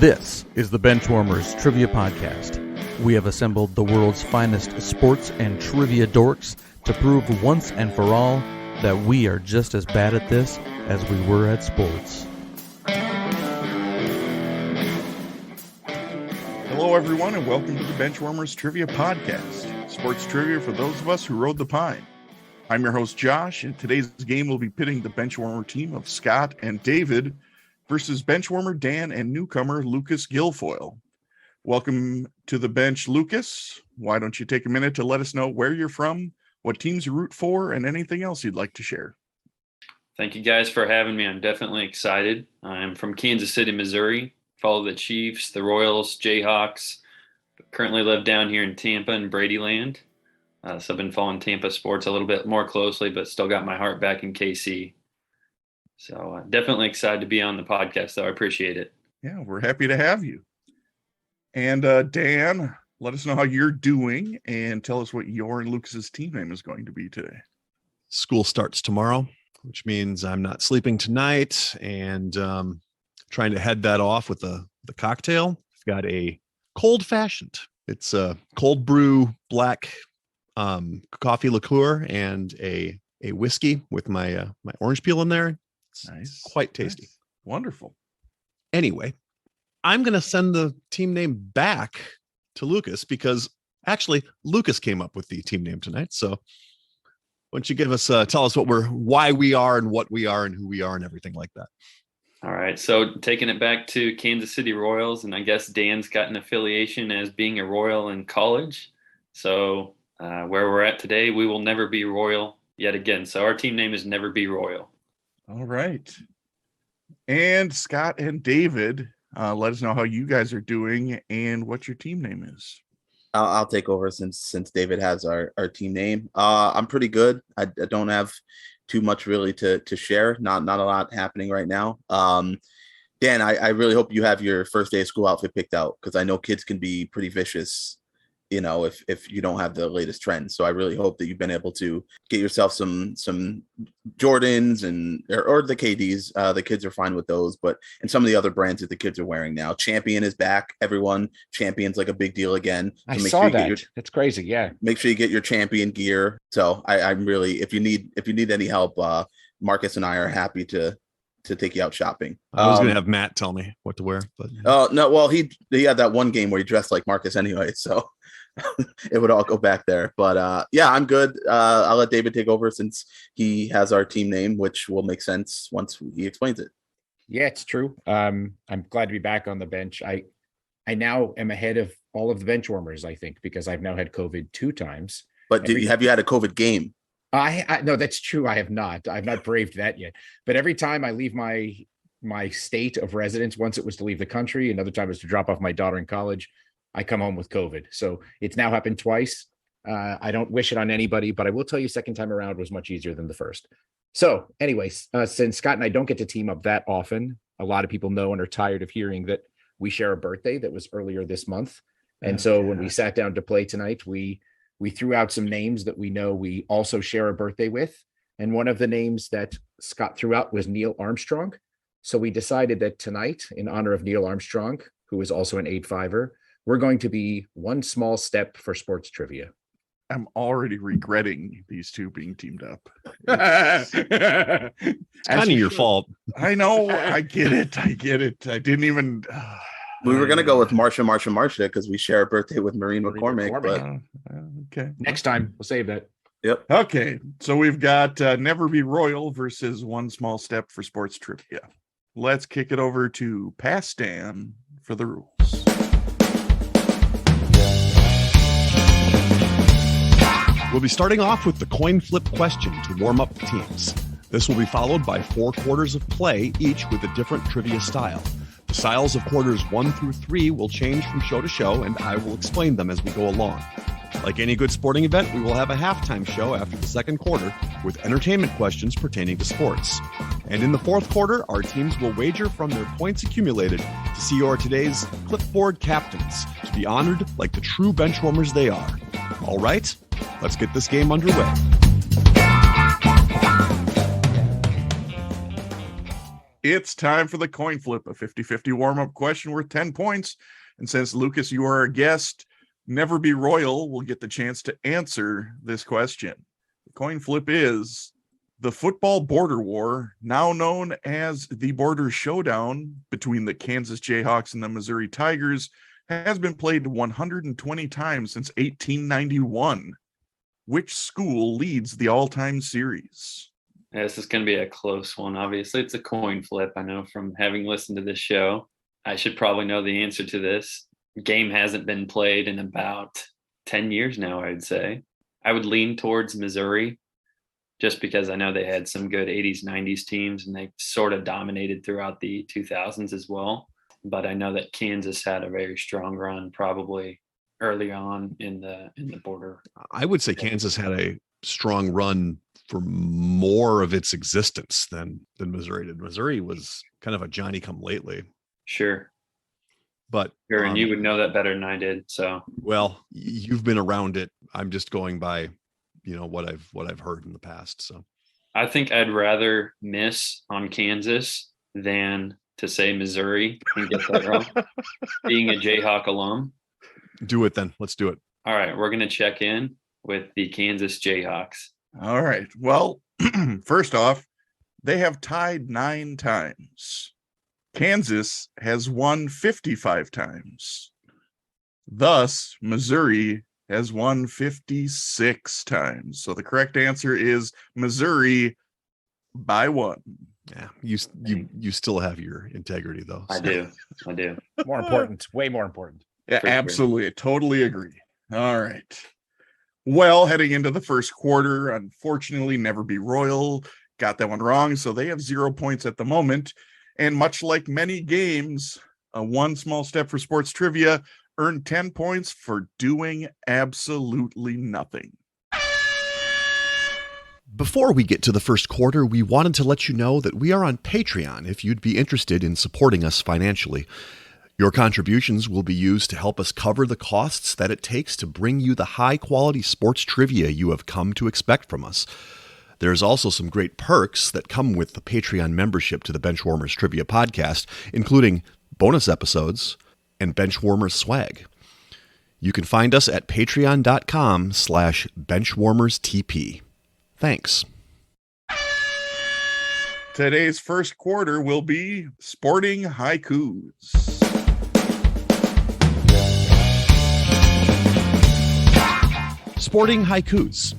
This is the Benchwarmers Trivia Podcast. We have assembled the world's finest sports and trivia dorks to prove once and for all that we are just as bad at this as we were at sports. Hello, everyone, and welcome to the Benchwarmers Trivia Podcast, sports trivia for those of us who rode the pine. I'm your host, Josh, and today's game will be pitting the Benchwarmer team of Scott and David versus Benchwarmer Dan and newcomer Lucas Guilfoil. Welcome to the bench, Lucas. Why don't you take a minute to let us know where you're from, what teams you root for, and anything else you'd like to share. Thank you guys for having me. I'm definitely excited. I'm from Kansas City, Missouri. Follow the Chiefs, the Royals, Jayhawks. Currently live down here in Tampa and Bradyland. So I've been following Tampa sports a little bit more closely, but still got my heart back in KC. So definitely excited to be on the podcast, though. I appreciate it. Yeah, we're happy to have you. And Dan, let us know how you're doing and tell us what your and Lucas's team name is going to be today. School starts tomorrow, which means I'm not sleeping tonight and trying to head that off with the cocktail. I've got a cold fashioned. It's a cold brew black coffee liqueur and a whiskey with my orange peel in there. It's nice. Quite tasty. Nice. Wonderful. Anyway, I'm going to send the team name back to Lucas because actually Lucas came up with the team name tonight. So why don't you give us, tell us why we are and what we are and who we are and everything like that. All right. So taking it back to Kansas City Royals, and I guess Dan's got an affiliation as being a Royal in college. So where we're at today, we will never be Royal yet again. So our team name is Never Be Royal. All right. And Scott and David, let us know how you guys are doing and what your team name is. I'll take over since David has our team name. I'm pretty good. I don't have too much really to share. Not a lot happening right now. Dan, I really hope you have your first day of school outfit picked out because I know kids can be pretty vicious, you know, if you don't have the latest trends. So I really hope that you've been able to get yourself some Jordans or the KDs. The kids are fine with those, and some of the other brands that the kids are wearing now. Champion is back. Everyone, Champion's like a big deal again. So I saw that. That's crazy. Yeah. Make sure you get your Champion gear. So I'm really, if you need any help, Marcus and I are happy to take you out shopping. I was going to have Matt tell me what to wear, but no, well, he had that one game where he dressed like Marcus anyway, so it would all go back there. But yeah, I'm good. I'll let David take over since he has our team name, which will make sense once he explains it. Yeah, it's true. I'm glad to be back on the bench. I now am ahead of all of the benchwarmers, I think, because I've now had COVID 2 times. But have you had a COVID game? I no, that's true. I have not. I've not braved that yet. But every time I leave my state of residence, once it was to leave the country, another time was to drop off my daughter in college, I come home with COVID. So it's now happened twice. I don't wish it on anybody, but I will tell you, second time around was much easier than the first. So anyways, since Scott and I don't get to team up that often, a lot of people know and are tired of hearing that we share a birthday that was earlier this month. And so when we sat down to play tonight, we threw out some names that we know we also share a birthday with. And one of the names that Scott threw out was Neil Armstrong. So we decided that tonight, in honor of Neil Armstrong, who is also an 8-5er, we're going to be one small step for sports trivia. I'm already regretting these two being teamed up. it's kind of your fault. I know. I get it. I didn't even... we were going to go with Marsha because we share a birthday with Maureen McCormick. But okay. Next time, we'll save that. Yep. Okay. So we've got Never Be Royal versus One Small Step for sports trivia. Let's kick it over to Past Dan for the rules. We'll be starting off with the coin flip question to warm up the teams. This will be followed by 4 quarters of play, each with a different trivia style. The styles of quarters 1 through 3 will change from show to show, and I will explain them as we go along. Like any good sporting event, we will have a halftime show after the second quarter with entertainment questions pertaining to sports. And in the fourth quarter, our teams will wager from their points accumulated to see who are today's clipboard captains, to be honored like the true benchwarmers they are. All right, let's get this game underway. It's time for the coin flip, a 50-50 warm-up question worth 10 points. And since Lucas, you are our guest, Never Be Royal will get the chance to answer this question. The coin flip is the football border war, now known as the Border Showdown between the Kansas Jayhawks and the Missouri Tigers, has been played 120 times since 1891. Which school leads the all-time series? Yeah, this is going to be a close one. Obviously, it's a coin flip. I know from having listened to this show, I should probably know the answer to this. Game hasn't been played in about 10 years now, I'd say. I would lean towards Missouri just because I know they had some good 80s, 90s teams, and they sort of dominated throughout the 2000s as well. But I know that Kansas had a very strong run probably early on in the border. I would say Kansas had a strong run for more of its existence than Missouri did. Missouri was kind of a Johnny-come-lately. Sure. But sure, and you would know that better than I did. So, well, you've been around it. I'm just going by, what I've heard in the past. So, I think I'd rather miss on Kansas than to say Missouri and get that wrong. Being a Jayhawk alum. Do it then. Let's do it. All right, we're going to check in with the Kansas Jayhawks. All right. Well, first off, they have tied 9 times. Kansas has won 55 times. Thus, Missouri has won 56 times. So the correct answer is Missouri by 1. Yeah, you still have your integrity, though. So. I do. More important, way more important. Yeah, absolutely. I totally agree. All right. Well, heading into the first quarter, unfortunately, Never Be Royal got that one wrong. So they have 0 points at the moment. And much like many games, One Small Step for Sports Trivia earned 10 points for doing absolutely nothing. Before we get to the first quarter, we wanted to let you know that we are on Patreon if you'd be interested in supporting us financially. Your contributions will be used to help us cover the costs that it takes to bring you the high-quality sports trivia you have come to expect from us. There's also some great perks that come with the Patreon membership to the Benchwarmers Trivia podcast, including bonus episodes and Benchwarmers swag. You can find us at patreon.com/benchwarmerstp. Thanks. Today's first quarter will be sporting haikus. Sporting haikus.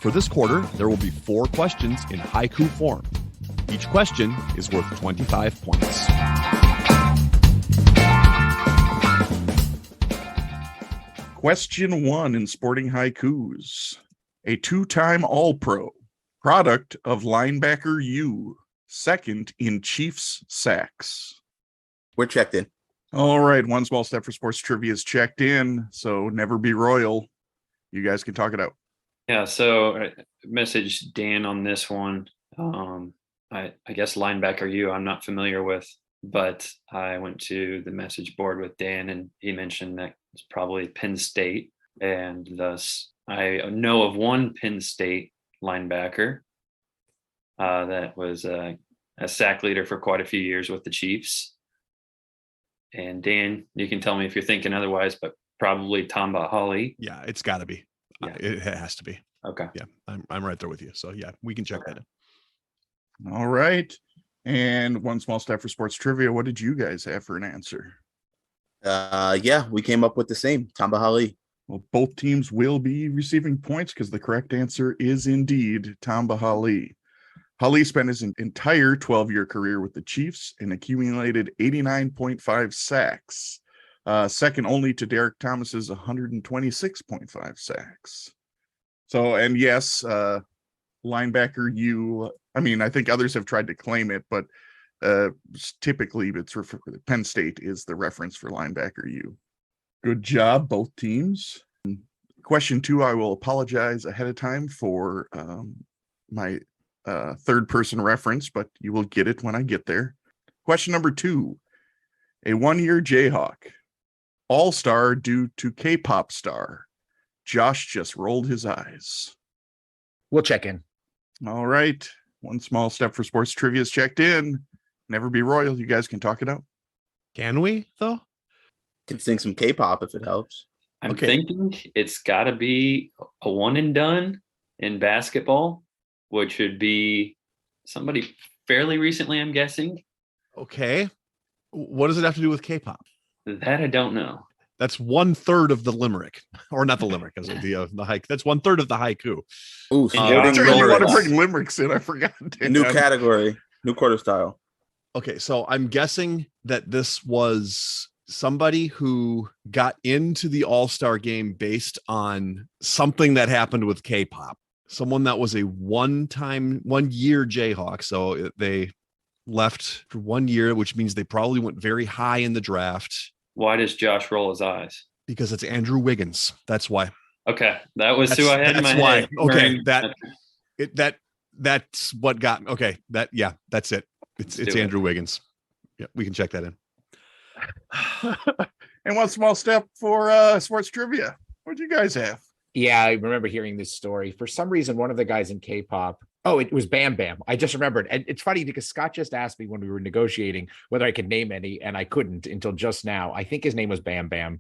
For this quarter, there will be 4 questions in haiku form. Each question is worth 25 points. Question 1 in sporting haikus. A 2-time All-Pro, product of linebacker U, second in Chiefs sacks. We're checked in. All right, One Small Step for Sports Trivia is checked in, so Never Be Royal. You guys can talk it out. Yeah, so I messaged Dan on this one. I guess linebacker U I'm not familiar with, but I went to the message board with Dan, and he mentioned that it's probably Penn State, and thus I know of one Penn State linebacker that was a sack leader for quite a few years with the Chiefs. And Dan, you can tell me if you're thinking otherwise, but probably Tamba Hali. Yeah, it's got to be. Yeah. It has to be. Okay. Yeah, I'm right there with you. So yeah, we can check that in. All right. And One Small Step for Sports Trivia. What did you guys have for an answer? Yeah, we came up with the same. Tamba Hali. Well, both teams will be receiving points because the correct answer is indeed Tamba Hali. Hali spent his entire 12-year career with the Chiefs and accumulated 89.5 sacks, second only to Derek Thomas's 126.5 sacks. So, and yes, linebacker U, I mean, I think others have tried to claim it, but typically Penn State is the reference for linebacker U. Good job, both teams. Question 2, I will apologize ahead of time for my third person reference, but you will get it when I get there. Question number 2, a 1-year Jayhawk, all-star due to K-pop star. Josh just rolled his eyes. We'll check in. All right. One Small Step for Sports Trivia is checked in. Never Be Royal. You guys can talk it out. Can we though? Can sing some K-pop if it helps. I'm Okay. thinking it's got to be a one and done in basketball, which would be somebody fairly recently, I'm guessing. Okay. What does it have to do with K-pop? That I don't know. That's 1/3 of the limerick, or not the limerick, as the haiku. That's 1/3 of the haiku. Ooh, Yeah, sporting That's right. You want to limericks. bring limericks in. I forgot. New category, new quarter style. Okay, so I'm guessing that this was somebody who got into the All-Star game based on something that happened with K-pop. Someone that was a one-year Jayhawk. So they left for 1 year, which means they probably went very high in the draft Why does Josh roll his eyes? because it's Andrew Wiggins. That's why. Okay, that was who I had in my That's why. head. Okay, during- that's what got okay. That's it. It's do it. Andrew Wiggins. Yeah, we can check that in. And one small step for sports trivia. What do you guys have? Yeah, I remember hearing this story. For some reason, one of the guys in K-pop, it was Bam Bam. I just remembered. And it's funny because Scott just asked me when we were negotiating whether I could name any, and I couldn't until just now. I think his name was Bam Bam,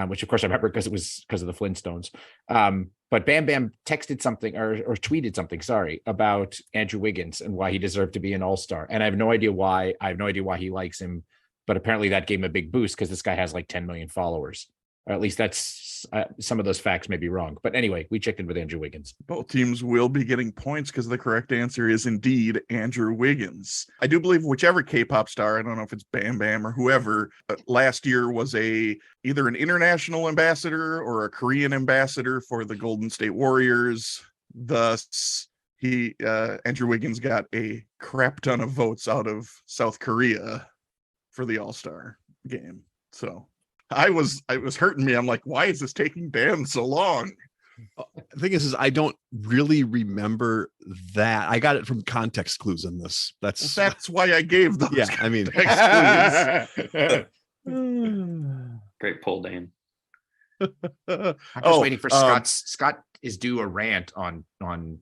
which of course I remember because it was because of the Flintstones. But Bam Bam texted something or tweeted something, about Andrew Wiggins and why he deserved to be an all-star. And I have no idea why. I have no idea why he likes him, but apparently that gave him a big boost because this guy has like 10 million followers. Or at least that's some of those facts may be wrong. But anyway, we checked in with Andrew Wiggins. Both teams will be getting points because the correct answer is indeed Andrew Wiggins. I do believe whichever K-pop star, I don't know if it's Bam Bam or whoever, last year was either an international ambassador or a Korean ambassador for the Golden State Warriors. Thus, Andrew Wiggins got a crap ton of votes out of South Korea for the All-Star game. So I was hurting me. I'm like, why is this taking Bam so long? The thing is I don't really remember that. I got it from context clues in this. That's why I gave those. Yeah, I mean, Great pull, Dan. I'm just waiting for Scott is due a rant on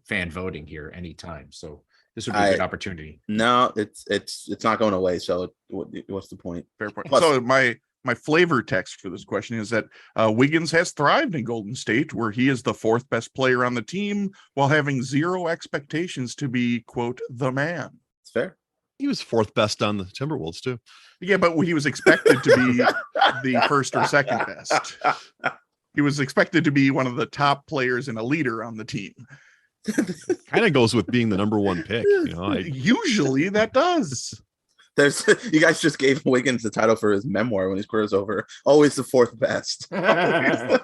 fan voting here anytime. So this would be a good opportunity. No, it's not going away. So what's the point? Fair point. Plus, So my flavor text for this question is that Wiggins has thrived in Golden State, where he is the fourth best player on the team while having zero expectations to be, quote, the man. it's fair. he was fourth best on the Timberwolves too. Yeah, but he was expected to be the first or second best. He was expected to be one of the top players and a leader on the team. Kind of goes with being the number one pick. Usually that does. You guys just gave Wiggins the title for his memoir when his career's over. Always the fourth best. That's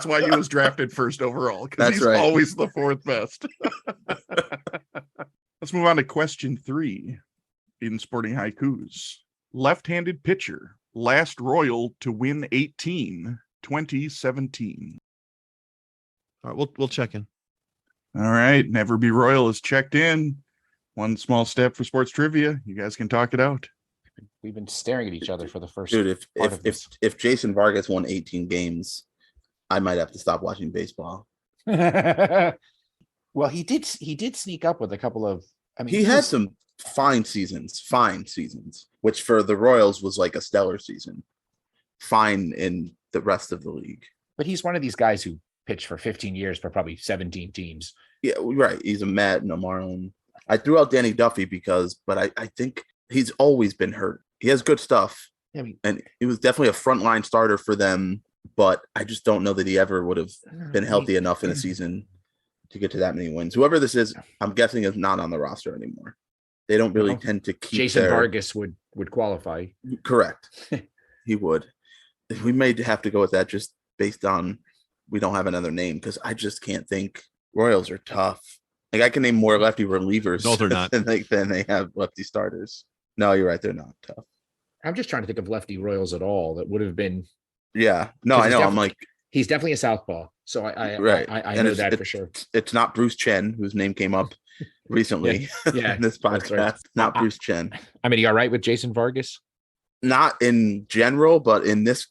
why he was drafted first overall, because he's right. always the fourth best. Let's move on to question 3 in Sporting Haikus. Left-handed pitcher, last Royal to win 18, 2017. All right, we'll check in. All right, Never Be Royal is checked in. One small step for sports trivia. You guys can talk it out. We've been staring at each other for the first. Dude, if Jason Vargas won 18 games, I might have to stop watching baseball. Well, he did sneak up with a couple of. I mean, He had some fine seasons, which for the Royals was like a stellar season. Fine in the rest of the league. but he's one of these guys who pitched for 15 years for probably 17 teams. Yeah, right. He's a Met and a Marlin. I threw out Danny Duffy but I think he's always been hurt. He has good stuff. I mean, And he was definitely a frontline starter for them, but I just don't know that he ever would have been healthy enough in a season to get to that many wins. Whoever this is, I'm guessing is not on the roster anymore. They don't really tend to keep Jason Vargas would qualify. Correct. He would. We may have to go with that just based on we don't have another name, because I just can't think. Royals are tough. Like, I can name more lefty relievers No, they're not. than they have lefty starters. No, you're right. They're not tough. I'm just trying to think of lefty Royals at all that would have been. Yeah. No, I know. I'm like, He's definitely a southpaw, so I And know it's- that for sure. it's not Bruce Chen, whose name came up recently Yeah, in this that's podcast. right. Not Bruce Chen. I mean, you all right with Jason Vargas? Not in general, but in this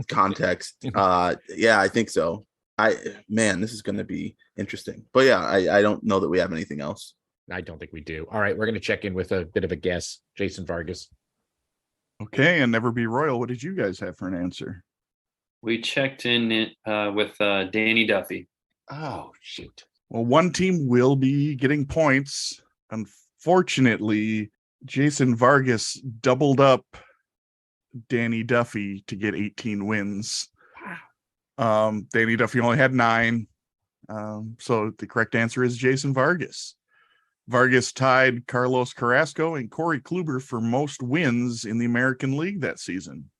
context, yeah, I think so. This is going to be interesting. But yeah, I don't know that we have anything else. I don't think we do. All right, we're going to check in with a bit of a guess. Jason Vargas. Okay, and Never Be Royal. What did you guys have for an answer? We checked in with Danny Duffy. Oh, shoot. Well, one team will be getting points. Unfortunately, Jason Vargas doubled up Danny Duffy to get 18 wins. Wow. Danny Duffy only had 9. So the correct answer is Jason Vargas. Vargas tied Carlos Carrasco and Corey Kluber for most wins in the American League that season.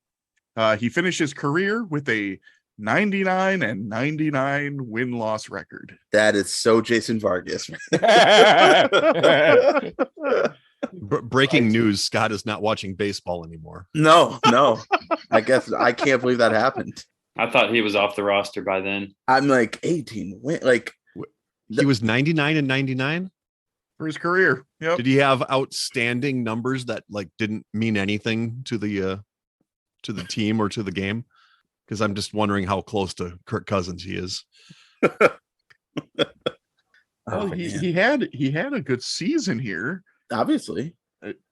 He finished his career with a 99-99 win-loss record. That is so Jason Vargas. Breaking news, Scott is not watching baseball anymore. No. I guess I can't believe that happened. I thought he was off the roster by then. I'm like 18. Like he was 99-99 for his career. Yep. Did he have outstanding numbers that like didn't mean anything to the team or to the game? Because I'm just wondering how close to Kirk Cousins he is. Well, he had a good season here. Obviously,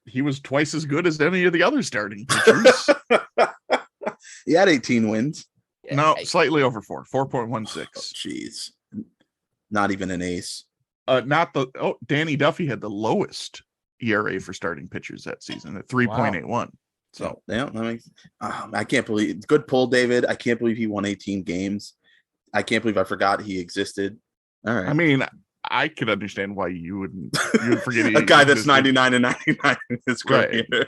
he was twice as good as any of the other starting pitchers. He had 18 wins. No, slightly over 4.16. Oh, jeez, not even an ace. Danny Duffy had the lowest ERA for starting pitchers that season at 3.81. Wow. So yeah, I can't believe good pull, David. I can't believe he won 18 games. I can't believe I forgot he existed. All right. I mean, I could understand why you would forget a guy that's 99-99 in his career. Right.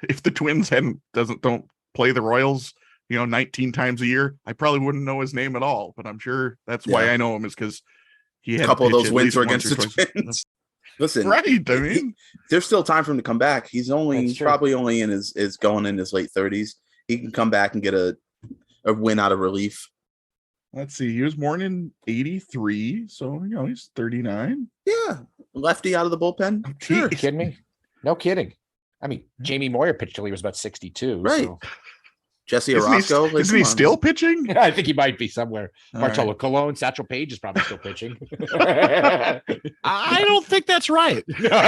If the Twins don't play the Royals, 19 times a year, I probably wouldn't know his name at all. But I'm sure that's why I know him, is because he had a couple of those wins were against the Twins. Listen, right? I mean, there's still time for him to come back. He's probably only in his going in his late 30s. He can come back and get a win out of relief. Let's see. He was born in 83, so he's 39. Yeah, lefty out of the bullpen. Sure. Are you kidding me? No kidding. I mean, Jamie Moyer pitched till he was about 62. Right. So. Jesse Orozco. Isn't he still pitching? Yeah, I think he might be somewhere. All Marcelo right. Colon, Satchel Paige is probably still pitching. I don't think that's right. All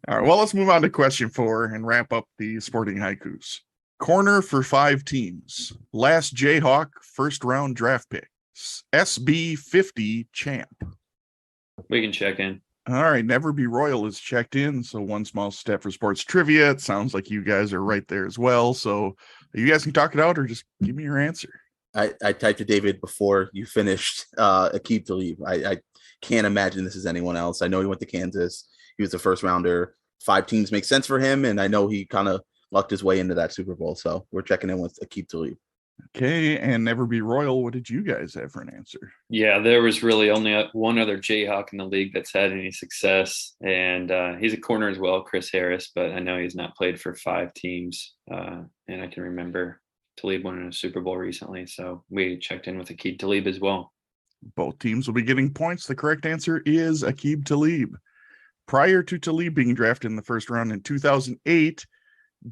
right. Well, let's move on to question 4 and wrap up the sporting haikus. Corner for 5 teams. Last Jayhawk first round draft picks. SB 50 champ. We can check in. All right. Never Be Royal is checked in. So one small step for sports trivia. It sounds like you guys are right there as well. So you guys can talk it out or just give me your answer. I typed to David before you finished Aqib Talib. I can't imagine this is anyone else. I know he went to Kansas. He was the first rounder. 5 teams make sense for him. And I know he kind of lucked his way into that Super Bowl. So we're checking in with Aqib Talib. Okay, and Never Be Royal. What did you guys have for an answer? Yeah, there was really only one other Jayhawk in the league that's had any success, and he's a corner as well, Chris Harris, but I know he's not played for 5 teams, and I can remember Talib winning a Super Bowl recently, so we checked in with Aqib Talib as well. Both teams will be getting points. The correct answer is Aqib Talib. Prior to Talib being drafted in the first round in 2008,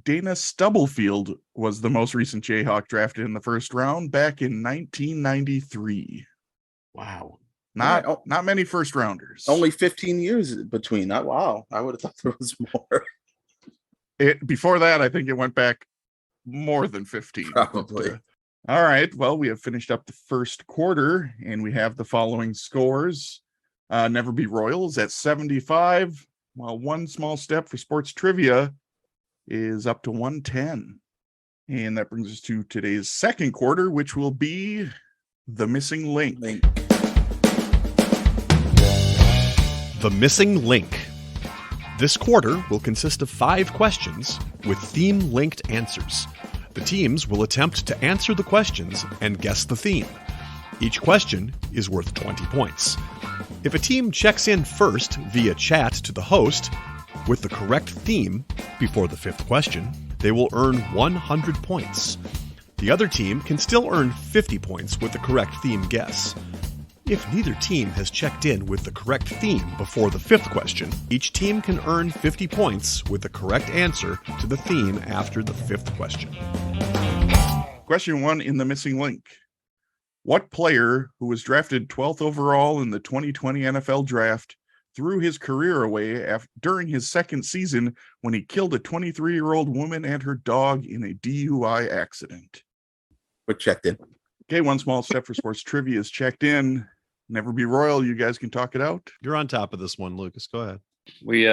Dana Stubblefield was the most recent Jayhawk drafted in the first round back in 1993. Wow. Not many first rounders. Only 15 years between. Wow. I would have thought there was more. Before that, I think it went back more than 15. Probably. All right. Well, we have finished up the first quarter, and we have the following scores. Never Be Royals at 75, while one small step for sports trivia is up to 110. And that brings us to today's second quarter, which will be the missing link. The missing link. This quarter will consist of 5 questions with theme-linked answers. The teams will attempt to answer the questions and guess the theme. Each question is worth 20 points. If a team checks in first via chat to the host with the correct theme before the 5th question, they will earn 100 points. The other team can still earn 50 points with the correct theme guess. If neither team has checked in with the correct theme before the 5th question, each team can earn 50 points with the correct answer to the theme after the 5th question. Question 1 in the missing link. What player who was drafted 12th overall in the 2020 NFL draft threw his career away during his second season when he killed a 23-year-old woman and her dog in a DUI accident? We're checked in. Okay, one small step for sports trivia is checked in. Never be royal. You guys can talk it out. You're on top of this one, Lucas. Go ahead. We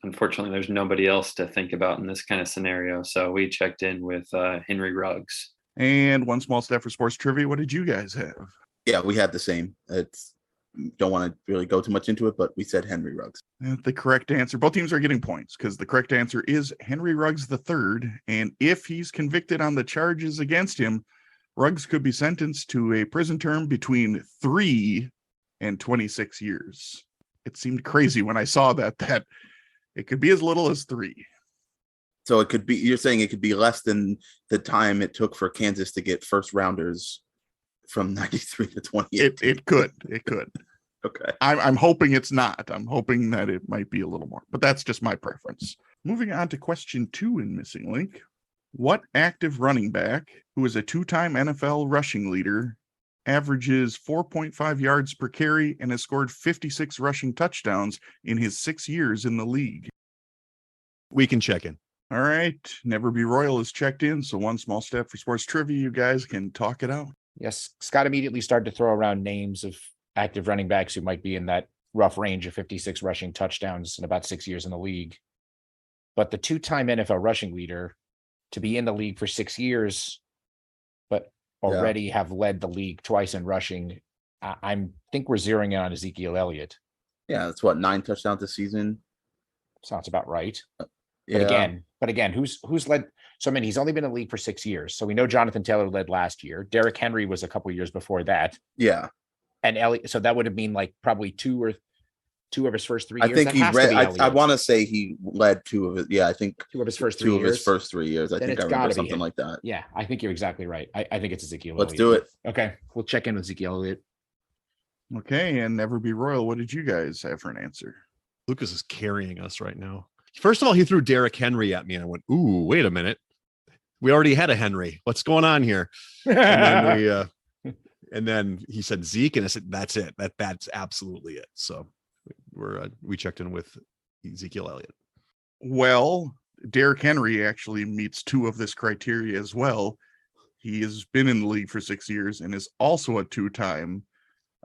unfortunately there's nobody else to think about in this kind of scenario, so we checked in with Henry Ruggs. And one small step for sports trivia. What did you guys have? Yeah, we had the same. Don't want to really go too much into it, but we said Henry Ruggs. The correct answer. Both teams are getting points because the correct answer is Henry Ruggs III. And if he's convicted on the charges against him, Ruggs could be sentenced to a prison term between 3 and 26 years. It seemed crazy when I saw that it could be as little as 3. So it could be, you're saying it could be less than the time it took for Kansas to get first rounders from 93 to 28. It could. Okay. I'm hoping it's not. I'm hoping that it might be a little more, but that's just my preference. Moving on to question 2 in Missing Link. What active running back, who is a 2-time NFL rushing leader, averages 4.5 yards per carry and has scored 56 rushing touchdowns in his 6 years in the league? We can check in. All right. Never Be Royal is checked in. So one small step for sports trivia. You guys can talk it out. Yes, Scott immediately started to throw around names of active running backs who might be in that rough range of 56 rushing touchdowns in about 6 years in the league. But the 2-time NFL rushing leader to be in the league for 6 years, but already have led the league twice in rushing, I think we're zeroing in on Ezekiel Elliott. Yeah, that's what, 9 touchdowns this season. Sounds about right. Yeah. But again, who's led? So I mean, he's only been in the league for 6 years. So we know Jonathan Taylor led last year. Derrick Henry was a couple of years before that. Yeah. And Elliott, so that would have been like probably two of his first 3 years. I think he I want to say he led 2 of it. Yeah, I think 2 of his first 3 years. 2 of his first 3 years. I think I remember something like that. Yeah, I think you're exactly right. I think it's Ezekiel Let's Elliott. do it. Okay, we'll check in with Ezekiel Elliott. Okay, and Never Be Royal. What did you guys have for an answer? Lucas is carrying us right now. First of all, he threw Derrick Henry at me, and I went, "Ooh, wait a minute. We already had a Henry. What's going on here?" And then he said Zeke, and I said, "That's it. That's absolutely it." So we checked in with Ezekiel Elliott. Well, Derrick Henry actually meets 2 of this criteria as well. He has been in the league for 6 years and is also a 2-time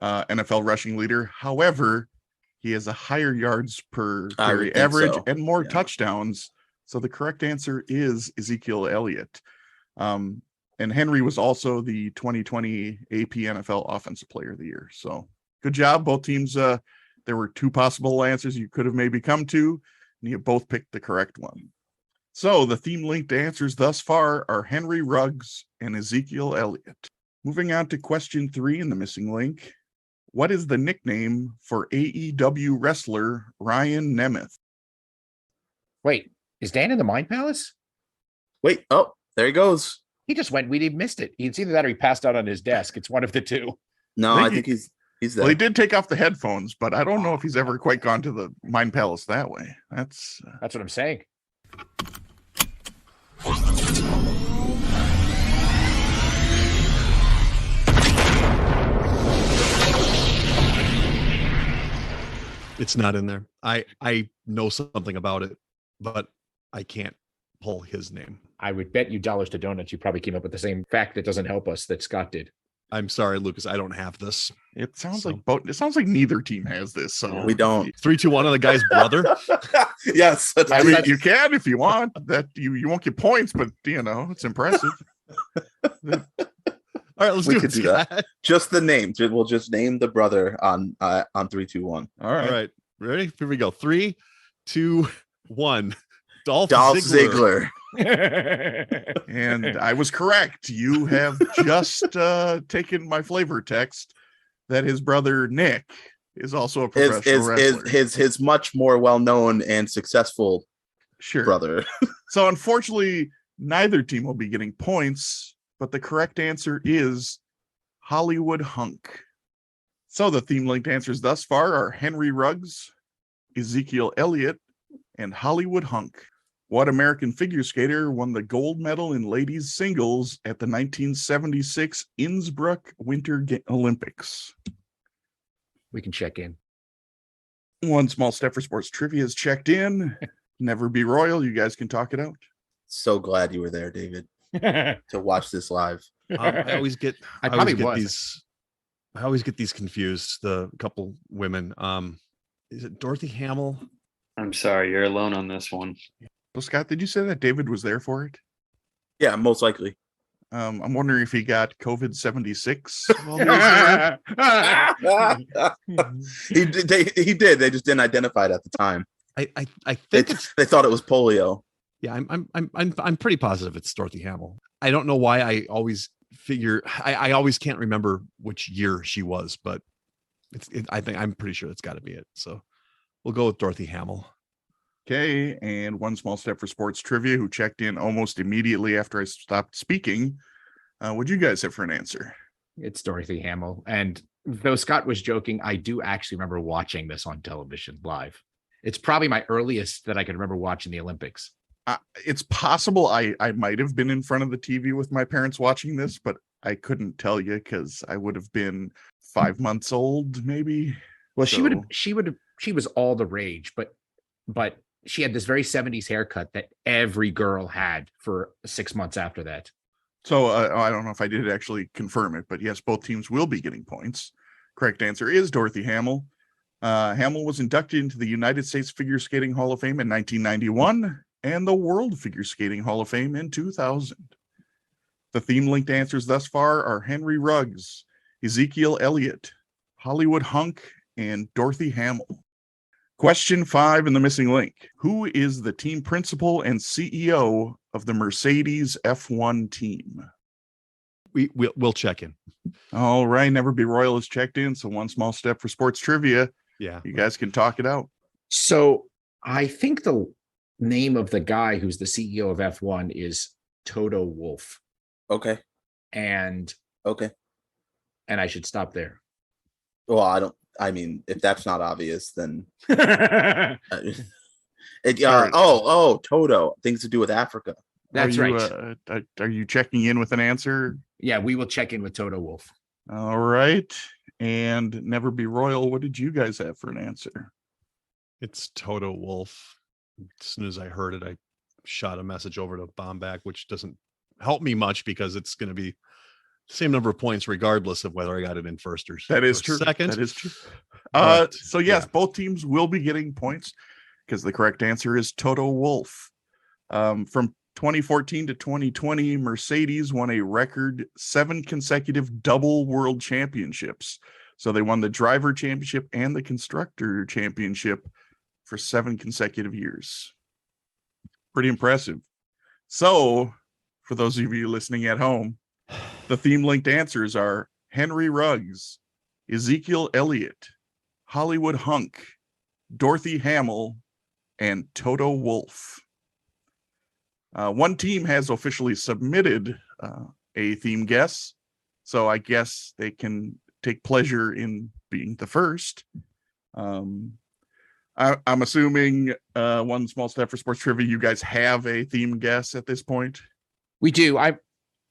NFL rushing leader. However, he has a higher yards per carry average and more touchdowns. So the correct answer is Ezekiel Elliott. And Henry was also the 2020 AP NFL Offensive Player of the Year. So good job. Both teams, there were 2 possible answers you could have maybe come to, and you both picked the correct one. So the theme-linked answers thus far are Henry Ruggs and Ezekiel Elliott. Moving on to question 3 in the Missing Link. What is the nickname for AEW wrestler Ryan Nemeth? Wait, is Dan in the Mind Palace? Wait, oh, there he goes. He just went. We missed it. It's either that or he passed out on his desk. It's one of the 2. No, I think he's there. Well, he did take off the headphones, but I don't know if he's ever quite gone to the Mind Palace that way. That's what I'm saying. It's not in there. I know something about it, but I can't pull his name. I would bet you dollars to donuts you probably came up with the same fact that doesn't help us that Scott did. I'm sorry, Lucas. I don't have this. It sounds like neither team has this. So we don't. 3, 2, 1 on the guy's brother. Yes, I mean you can if you want. That you won't get points, but it's impressive. All right, let's do that. Just the name. We'll just name the brother on 3, 2, 1. All right. All right. Ready? Here we go. 3, 2, 1. Dolph Ziggler. And I was correct. You have just taken my flavor text that his brother Nick is also a professional wrestler. His much more well-known and successful brother. So unfortunately, neither team will be getting points, but the correct answer is Hollywood Hunk. So the theme-linked answers thus far are Henry Ruggs, Ezekiel Elliott, and Hollywood Hunk. What American figure skater won the gold medal in ladies singles at the 1976 Innsbruck Winter Olympics? We can check in. One small step for sports trivia is checked in. Never be royal. You guys can talk it out. So glad you were there, David, to watch this live. I always get these confused. The couple women. Is it Dorothy Hamill? I'm sorry, you're alone on this one. Well, Scott, did you say that David was there for it? Yeah, most likely. I'm wondering if he got COVID-76 while he was there. He did. They just didn't identify it at the time. I think They thought it was polio. Yeah, I'm pretty positive it's Dorothy Hamill. I don't know why I always figure I always can't remember which year she was, but I'm pretty sure it's got to be it. So we'll go with Dorothy Hamill. Okay, and one small step for sports trivia, who checked in almost immediately after I stopped speaking. What'd you guys have for an answer? It's Dorothy Hamill. And though Scott was joking, I do actually remember watching this on television live. It's probably my earliest that I can remember watching the Olympics. It's possible I might have been in front of the TV with my parents watching this, but I couldn't tell you because I would have been 5 months old, maybe. Well, she was all the rage, but she had this very 70s haircut that every girl had for 6 months after that. So I don't know if I did actually confirm it, but yes, both teams will be getting points. Correct answer is Dorothy Hamill. Hamill was inducted into the United States Figure Skating Hall of Fame in 1991 and the World Figure Skating Hall of Fame in 2000. The theme-linked answers thus far are Henry Ruggs, Ezekiel Elliott, Hollywood Hunk, and Dorothy Hamill. Question 5 in the missing link. Who is the team principal and CEO of the Mercedes F1 team? We'll check in. All right, Never Be Royal is checked in, so one small step for sports trivia. Yeah. You guys can talk it out. So I think the name of the guy who's the CEO of F1 is Toto Wolff. Okay. And I should stop there. Well, if that's not obvious, then Toto, things to do with Africa. That's right. Are you checking in with an answer? Yeah, we will check in with Toto Wolff. All right. And Never Be Royal, what did you guys have for an answer? It's Toto Wolff. As soon as I heard it, I shot a message over to Bomback, which doesn't help me much because it's going to be the same number of points regardless of whether I got it in first or that is true. Second. That is true. But, so yes, both teams will be getting points because the correct answer is Toto Wolff. From 2014 to 2020, Mercedes won a record 7 consecutive double world championships. So they won the driver championship and the constructor championship for 7 consecutive years. Pretty impressive. So for those of you listening at home, the theme-linked answers are Henry Ruggs, Ezekiel Elliott, Hollywood Hunk, Dorothy Hamill, and Toto Wolff. One team has officially submitted a theme guess, so I guess they can take pleasure in being the first. I'm assuming one small step for sports trivia, you guys have a theme guess at this point. We do. I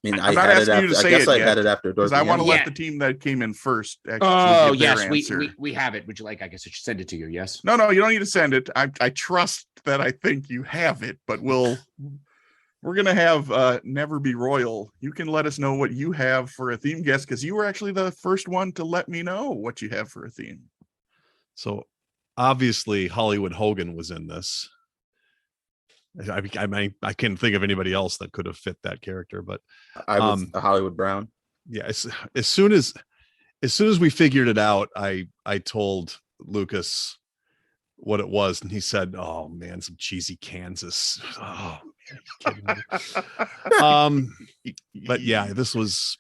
I'm not asking you to say it I yet, had it after Dorothy. because I want to Yeah. let the team that came in first actually Oh, give their yes, answer. we have it. Would you like, I guess I should send it to you, yes? No, you don't need to send it. I trust that I think you have it, but we're gonna have Never Be Royal. You can let us know what you have for a theme guess, because you were actually the first one to let me know what you have for a theme. So obviously Hollywood Hogan was in this. I can't think of anybody else that could have fit that character, but I was a Hollywood Brown. yeah, as soon as we figured it out, I told Lucas what it was, and he said, "Oh man, some cheesy Kansas." Oh man, but yeah, this was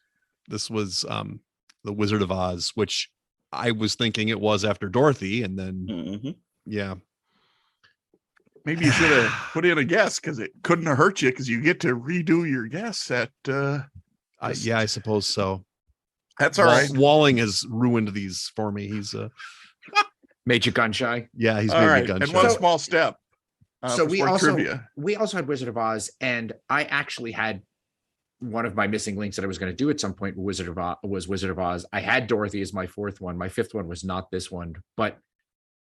the Wizard of Oz, which I was thinking it was after Dorothy, and then yeah. Maybe you should have put in a guess, because it couldn't have hurt you, because you get to redo your guess at Yeah, I suppose so. That's all right. Walling has ruined these for me. He's Made you gun shy? yeah, he's All made right. me gun And shy. one small step. So for we sport also trivia. had Wizard of Oz, and I actually had one of my missing links that I was going to do at some point. Wizard of Oz. I had Dorothy as my fourth one. My fifth one was not this one, but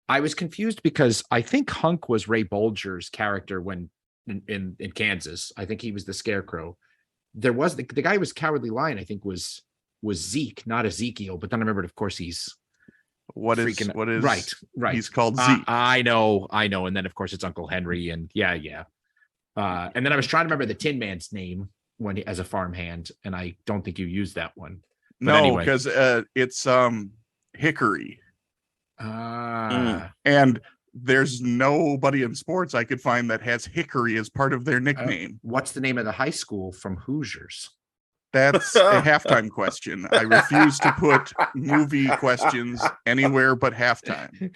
I was confused because I think Hunk was Ray Bolger's character when in Kansas. I think he was the Scarecrow. There was the guy who was Cowardly Lion, I think was Zeke, not Ezekiel. But then I remembered, of course, he's What is right? He's called Zeke. I know. And then of course it's Uncle Henry, and yeah. And then I was trying to remember the Tin Man's name as a farmhand, and I don't think you used that one. But No, because it's Hickory. And there's nobody in sports I could find that has Hickory as part of their nickname. What's the name of the high school from Hoosiers? That's a halftime question. I refuse to put movie questions anywhere but halftime.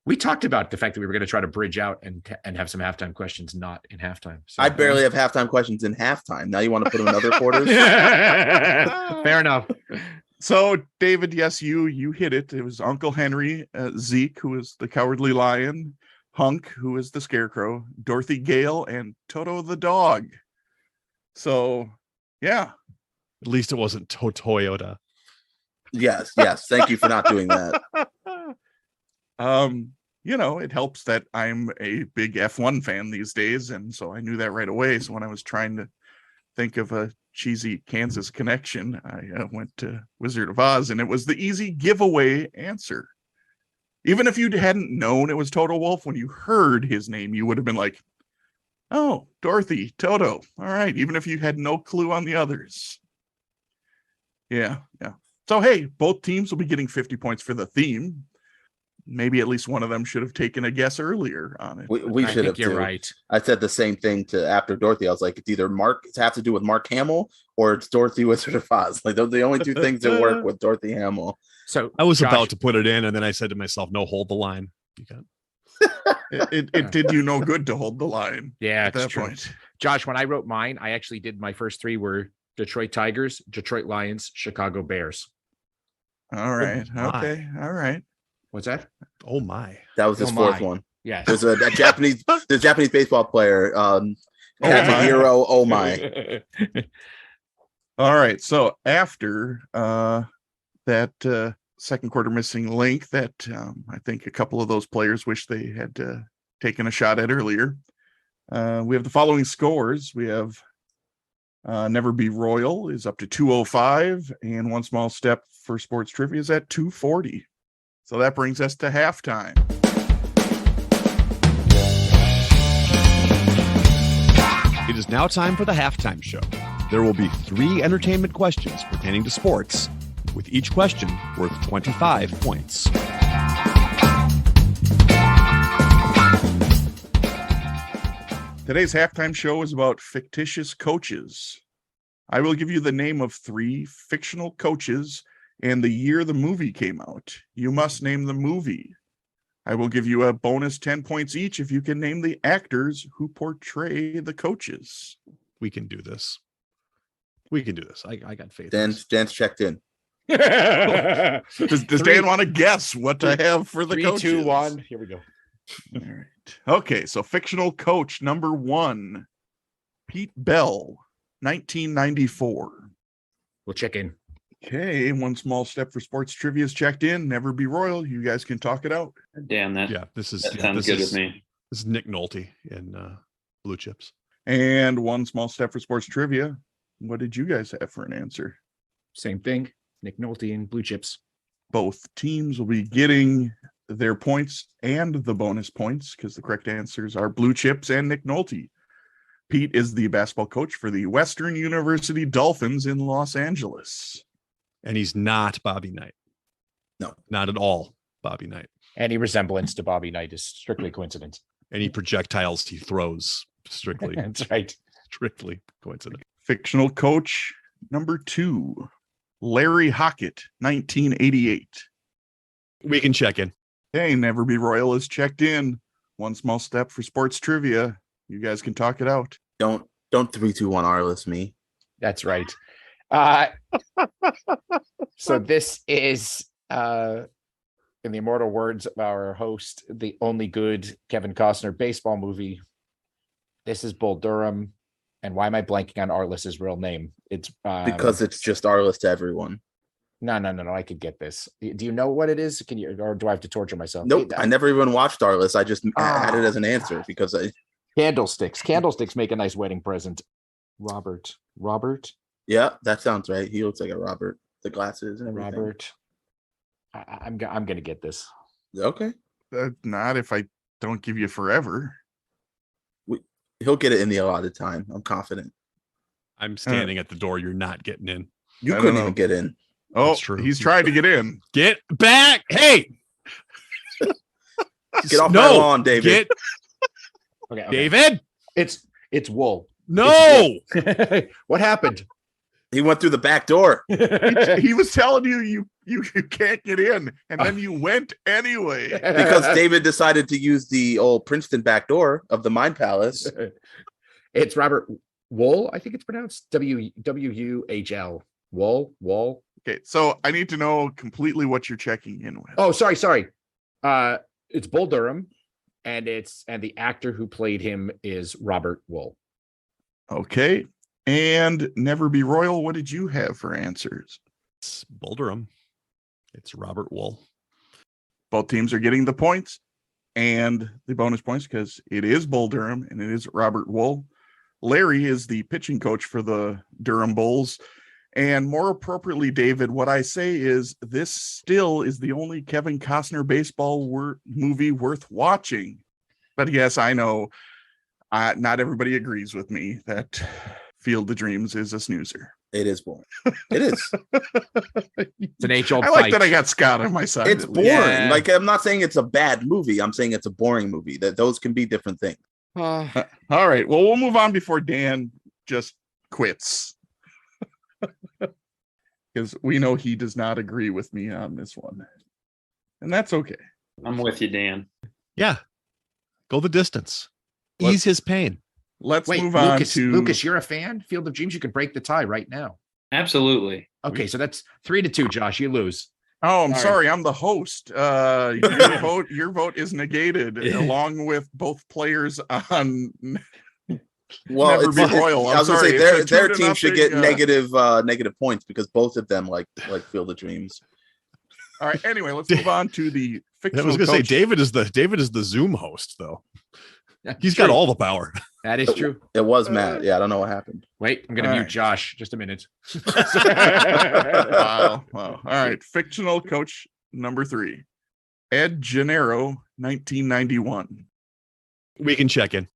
We talked about the fact that we were going to try to bridge out and have some halftime questions not in halftime. So, I barely have halftime questions in halftime. Now you want to put them in other quarters? Fair enough. So, David, yes, you hit it. It was Uncle Henry, Zeke, who is the Cowardly Lion, Hunk, who is the Scarecrow, Dorothy Gale, and Toto the dog. So, yeah. At least it wasn't Toyota. Yes. Thank you for not doing that. It helps that I'm a big F1 fan these days, and so I knew that right away. So when I was trying to think of a cheesy Kansas connection, I went to Wizard of Oz, and it was the easy giveaway answer. Even if you hadn't known it was Toto Wolff, when you heard his name, you would have been like, oh, Dorothy, Toto. All right. Even if you had no clue on the others. Yeah. So, hey, both teams will be getting 50 points for the theme. Maybe at least one of them should have taken a guess earlier on it. We should have. You're right. I said the same thing after Dorothy. I was like, it's either it's have to do with Mark Hamill or it's Dorothy Wizard of Oz. Like those are the only two things that work with Dorothy Hamill. So I was about to put it in, and then I said to myself, "No, hold the line." You got it did you no good to hold the line. Yeah, at that true. point. Josh, when I wrote mine, I actually did my first three were Detroit Tigers, Detroit Lions, Chicago Bears. All right. Okay. All right. What's that? Oh my! That was his fourth one. Yeah. There's a Japanese baseball player. Hero. Oh my! All right. So after that second quarter missing link that I think a couple of those players wish they had taken a shot at earlier, we have the following scores. We have Never Be Royal is up to 205, and One Small Step for Sports Trivia is at 240. So that brings us to halftime. It is now time for the halftime show. There will be 3 entertainment questions pertaining to sports, with each question worth 25 points. Today's halftime show is about fictitious coaches. I will give you the name of 3 fictional coaches and the year the movie came out. You must name the movie. I will give you a bonus 10 points each if you can name the actors who portray the coaches. We can do this. I got faith. Dan's checked in. Does Dan want to guess what I have for the 3, coaches? 2, 1. Here we go. All right. Okay, so fictional coach number 1, Pete Bell, 1994. We'll check in. Okay, One Small Step for Sports Trivia is checked in. Never Be Royal. You guys can talk it out. Damn that. Yeah, that sounds good with me. This is Nick Nolte in Blue Chips. And One Small Step for Sports Trivia. What did you guys have for an answer? Same thing. Nick Nolte and Blue Chips. Both teams will be getting their points and the bonus points because the correct answers are Blue Chips and Nick Nolte. Pete is the basketball coach for the Western University Dolphins in Los Angeles. And he's not Bobby Knight. No, not at all Bobby Knight. Any resemblance to Bobby Knight is strictly coincidence. Any projectiles he throws, strictly. That's right. Strictly coincidence. Fictional coach number 2, Larry Hockett, 1988. We can check in. Hey, Never Be Royal is checked in. One Small Step for Sports Trivia. You guys can talk it out. Don't 3, 2, 1 R-list me. That's right. So this is in the immortal words of our host, the only good Kevin Costner baseball movie, this is Bull Durham. And why am I blanking on Arliss's real name? It's Because it's just Arliss to everyone. No. I could get this. Do you know what it is? Can you, or do I have to torture myself? Nope. I never even watched Arliss. I just had it as an answer God. because Candlesticks. Candlesticks make a nice wedding present. Robert. Yeah, that sounds right. He looks like a Robert. The glasses and everything. Robert. I'm gonna get this. Okay. Not if I don't give you forever. He'll get it in the allotted time. I'm confident. I'm standing at the door. You're not getting in. You couldn't even get in. Oh, That's true. He's trying to get in. Get back. Hey. Get off my lawn, David. Okay. David. It's wool. No. What happened? He went through the back door. He was telling you can't get in, and then you went anyway. Because David decided to use the old Princeton back door of the Mind Palace. It's Robert Wool. I think it's pronounced Wuhl. Wool. Okay, so I need to know completely what you're checking in with. Oh, sorry. It's Bull Durham, and the actor who played him is Robert Wool. Okay. And Never Be Royal, what did you have for answers? It's Bull Durham. It's Robert Wool. Both teams are getting the points and the bonus points because it is Bull Durham and it is Robert Wool. Larry is the pitching coach for the Durham Bulls. And more appropriately, David, what I say is this still is the only Kevin Costner baseball movie worth watching. But yes, I know not everybody agrees with me that Field of Dreams is a snoozer. It is boring. It is. It's an age-old I like fight. that I got Scott on my side. It's boring. Yeah. Like, I'm not saying it's a bad movie. I'm saying it's a boring movie. That those can be different things. All right. Well, we'll move on before Dan just quits. Because we know he does not agree with me on this one. And that's okay. I'm with you, Dan. Yeah. Go the distance. Ease his pain. Let's Wait, move on Lucas, to Lucas, you're a fan? Field of Dreams, you can break the tie right now. Absolutely. Okay, so that's 3-2, Josh. You lose. Oh, I'm All right. sorry. I'm the host. Your vote is negated along with both players on Well, Never it's, Be Royal. I was gonna say It's a their 2-0, team should get negative points because both of them like Field of Dreams. All right. Anyway, let's move on to the I fictional was going to say coach. David is the Zoom host though. He's got all the power. That is true. It was Matt. Yeah, I don't know what happened. Wait, I'm going to All mute right. Josh. Just a minute. Wow. All right. Fictional coach number 3. Ed Gennaro, 1991. We can check in.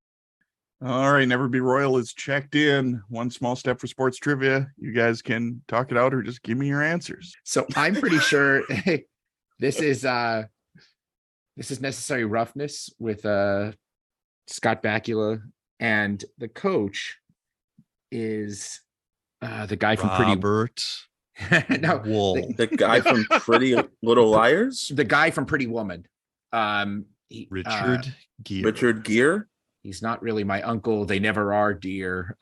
All right. Never Be Royal is checked in. One small step for sports trivia. You guys can talk it out or just give me your answers. So I'm pretty sure this is Necessary Roughness with Scott Bakula, and the coach is the guy from Robert No, Wool. The guy from Pretty Little Liars, the guy from Pretty Woman. Richard Gere. Richard Gere. He's not really my uncle. They never are, dear.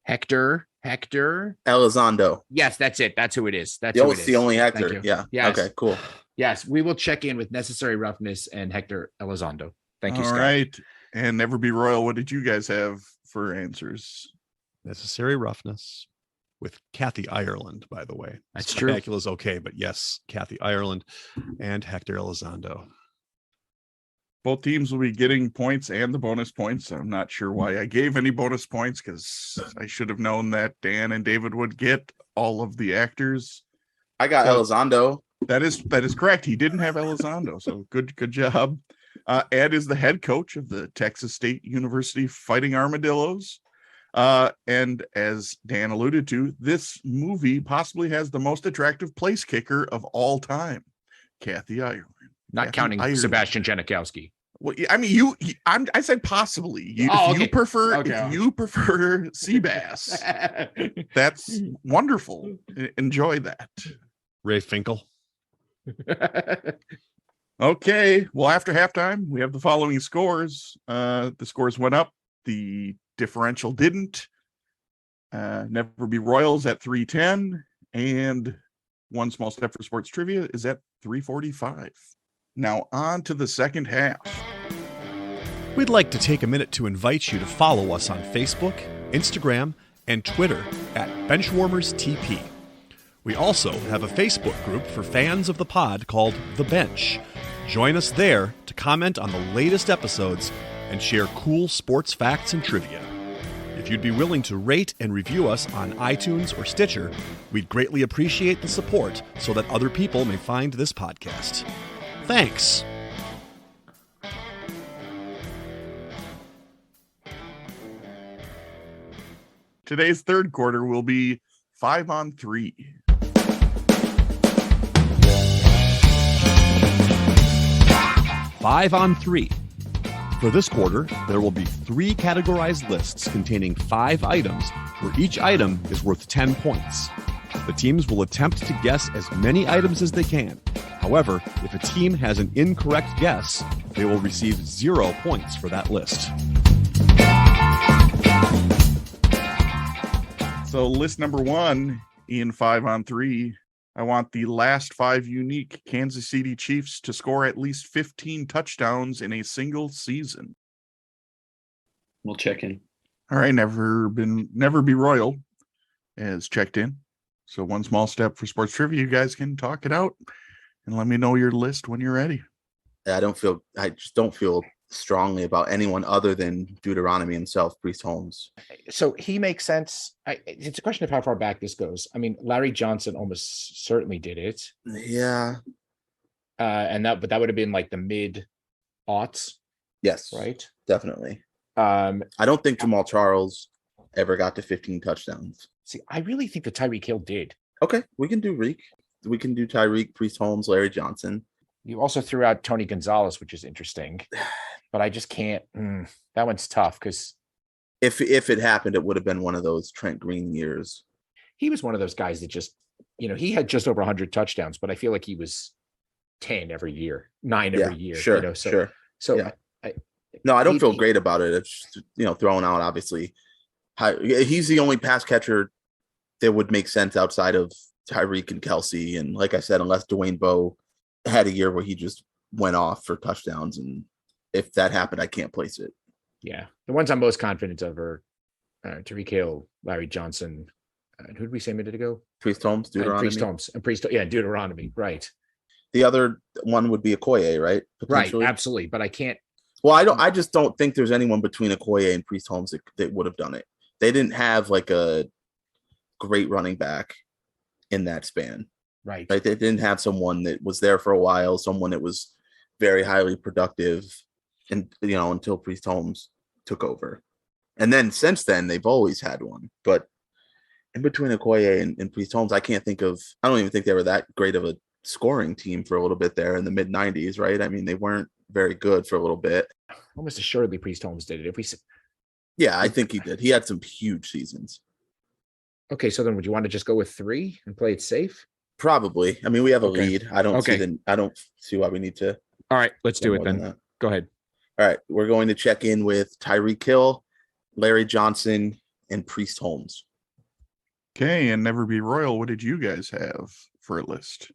Hector. Elizondo. Yes, that's it. That's who it is. That's Oh, who it it's is. the only Thank Hector. you. Yeah. Yes. Okay, cool. Yes, we will check in with Necessary Roughness and Hector Elizondo. Thank you, All Scott. right. And Never Be Royal. What did you guys have for answers? Necessary Roughness with Kathy Ireland, by the way. That's true. Spectacula's okay, but yes, Kathy Ireland and Hector Elizondo. Both teams will be getting points and the bonus points. I'm not sure why I gave any bonus points because I should have known that Dan and David would get all of the actors. I got Elizondo. That is correct. He didn't have Elizondo, so good job. Ed is the head coach of the Texas State University Fighting Armadillos. And as Dan alluded to, this movie possibly has the most attractive place kicker of all time, Kathy Ireland. Not Kathy counting Ireland. Sebastian Janikowski. Well, I mean, I said possibly. If you prefer Seabass, that's wonderful. Enjoy that. Ray Finkel. Okay. Well, after halftime, we have the following scores. The scores went up. The differential didn't. Never Be Royals at 310, and One Small Step for Sports Trivia is at 345. Now on to the second half. We'd like to take a minute to invite you to follow us on Facebook, Instagram, and Twitter at Benchwarmers TP. We also have a Facebook group for fans of the pod called The Bench. Join us there to comment on the latest episodes and share cool sports facts and trivia. If you'd be willing to rate and review us on iTunes or Stitcher, we'd greatly appreciate the support so that other people may find this podcast. Thanks. Today's third quarter will be 5-on-3. Five on three. For this quarter, there will be 3 categorized lists containing 5 items, where each item is worth 10 points. The teams will attempt to guess as many items as they can. However, if a team has an incorrect guess, they will receive 0 points for that list. So list number 1 in 5-on-3, I want the last 5 unique Kansas City Chiefs to score at least 15 touchdowns in a single season. We'll check in. All right, Never Be Royal has checked in. So One Small Step for Sports Trivia. You guys can talk it out and let me know your list when you're ready. I just don't feel strongly about anyone other than Deuteronomy himself, Priest Holmes. So he makes sense. It's a question of how far back this goes. I mean, Larry Johnson almost certainly did it. Yeah. But that would have been like the mid-aughts, Yes. right? Definitely. I don't think Jamal Charles ever got to 15 touchdowns. See, I really think that Tyreek Hill did. Okay, we can do Reek. We can do Tyreek, Priest Holmes, Larry Johnson. You also threw out Tony Gonzalez, which is interesting, but I just can't. That one's tough because if it happened, it would have been one of those Trent Green years. he was one of those guys that just, he had just over 100 touchdowns, but I feel like he was 10 every year, 9 every year. Sure, sure. So yeah. I don't feel great about it. It's throwing out obviously. He's the only pass catcher that would make sense outside of Tyreek and Kelsey, and like I said, unless Dwayne Bowe had a year where he just went off for touchdowns, and if that happened, I can't place it. Yeah, the ones I'm most confident of are Tyreek Hill, Larry Johnson, and who did we say a minute ago? Priest Holmes, Deuteronomy. Deuteronomy, right. The other one would be Okoye, right? Right, absolutely, but I can't. Well, I just don't think there's anyone between Okoye and Priest Holmes that would have done it. They didn't have like a great running back in that span. Right. They didn't have someone that was there for a while, someone that was very highly productive, and until Priest Holmes took over. And then since then, they've always had one. But in between Okoye and Priest Holmes, I don't even think they were that great of a scoring team for a little bit there in the mid 90s, right? I mean, they weren't very good for a little bit. Almost assuredly Priest Holmes did it. Yeah, I think he did. He had some huge seasons. Okay, so then would you want to just go with 3 and play it safe? Probably. I mean, we have a lead. I don't see why we need to. All right, let's do it then. Go ahead. All right, we're going to check in with Tyreek Hill, Larry Johnson, and Priest Holmes. Okay, and Never Be Royal, what did you guys have for a list?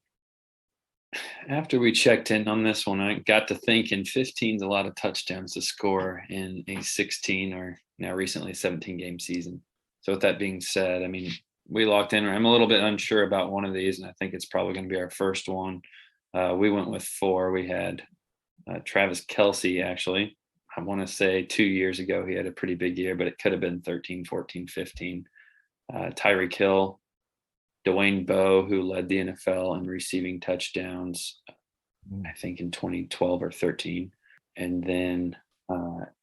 After we checked in on this one, I got to thinking 15 is a lot of touchdowns to score in a 16 or now recently 17 game season. So with that being said, I mean, we locked in. I'm a little bit unsure about one of these, and I think it's probably going to be our first one. We went with 4. We had Travis Kelsey, actually. I want to say 2 years ago, he had a pretty big year, but it could have been 13, 14, 15. Tyreek Hill, Dwayne Bowe, who led the NFL in receiving touchdowns, I think in 2012 or 13. And then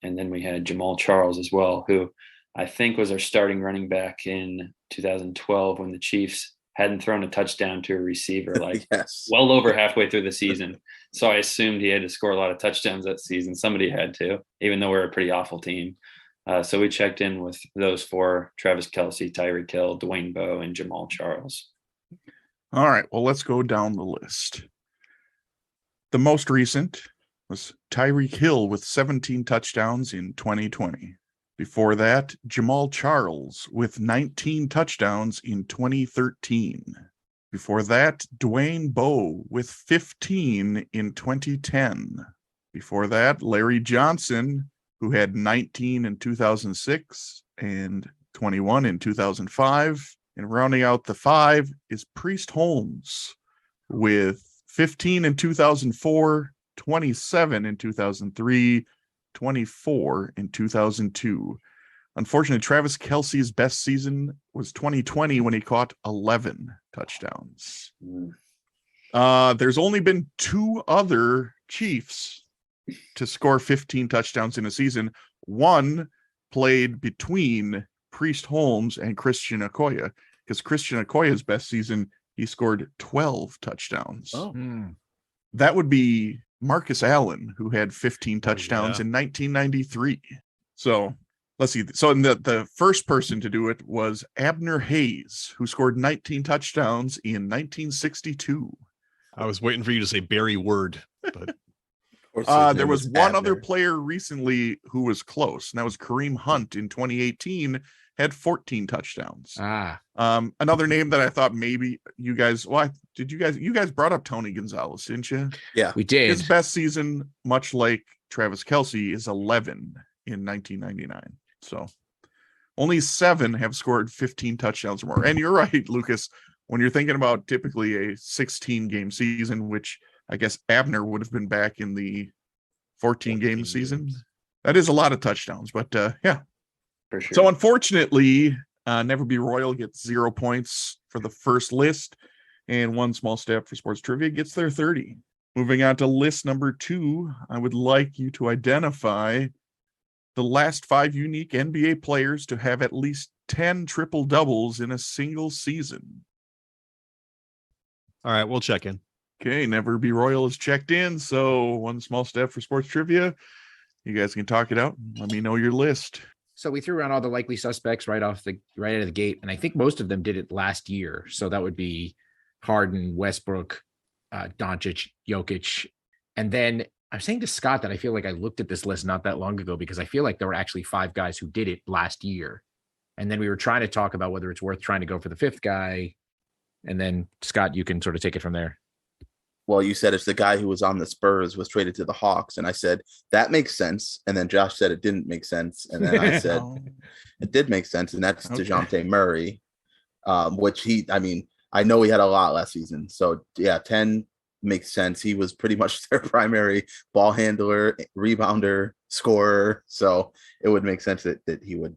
we had Jamal Charles as well, who I think was our starting running back in 2012 when the Chiefs hadn't thrown a touchdown to a receiver well over halfway through the season. So I assumed he had to score a lot of touchdowns that season. Somebody had to, even though we're a pretty awful team. So we checked in with those 4: Travis Kelsey, Tyreek Hill, Dwayne Bowe, and Jamal Charles. All right, well, let's go down the list. The most recent was Tyreek Hill with 17 touchdowns in 2020. Before that, Jamal Charles with 19 touchdowns in 2013. Before that, Dwayne Bowe with 15 in 2010. Before that, Larry Johnson, who had 19 in 2006 and 21 in 2005. And rounding out the 5 is Priest Holmes with 15 in 2004, 27 in 2003, 24 in 2002. Unfortunately, Travis Kelce's best season was 2020 when he caught 11 touchdowns. There's only been 2 other Chiefs to score 15 touchdowns in a season. One played between Priest Holmes and Christian Okoye, because Christian Okoye's best season, he scored 12 touchdowns. That would be Marcus Allen, who had 15 touchdowns in 1993. So let's see. So the first person to do it was Abner Hayes, who scored 19 touchdowns in 1962. I was waiting for you to say Barry Word, but there was one other player recently who was close, and that was Kareem Hunt in 2018, had 14 touchdowns. Another name that I thought maybe you guys, you guys brought up Tony Gonzalez, didn't you? Yeah, we did. His best season, much like Travis Kelce, is 11 in 1999. So only 7 have scored 15 touchdowns or more. And you're right, Lucas, when you're thinking about typically a 16 game season, which I guess Abner would have been back in the 14 game season. That is a lot of touchdowns, but yeah. For sure. So unfortunately, Never Be Royal gets 0 points for the first list, and One Small Step for Sports Trivia gets their 30. Moving on to list number 2, I would like you to identify the last 5 unique NBA players to have at least 10 triple doubles in a single season. all right, we'll check in. Okay, Never Be Royal is checked in, so One Small Step for Sports Trivia. You guys can talk it out. Let me know your list. So we threw around all the likely suspects right out of the gate, and I think most of them did it last year. So that would be Harden, Westbrook, Doncic, Jokic, and then I'm saying to Scott that I feel like I looked at this list not that long ago, because I feel like there were actually 5 guys who did it last year, and then we were trying to talk about whether it's worth trying to go for the 5th guy, and then Scott, you can sort of take it from there. Well, you said it's the guy who was on the Spurs was traded to the Hawks, and I said that makes sense. And then Josh said it didn't make sense, and then I said it did make sense, and that's DeJounte Murray, which I know he had a lot last season. So yeah, 10 makes sense. He was pretty much their primary ball handler, rebounder, scorer. So it would make sense that he would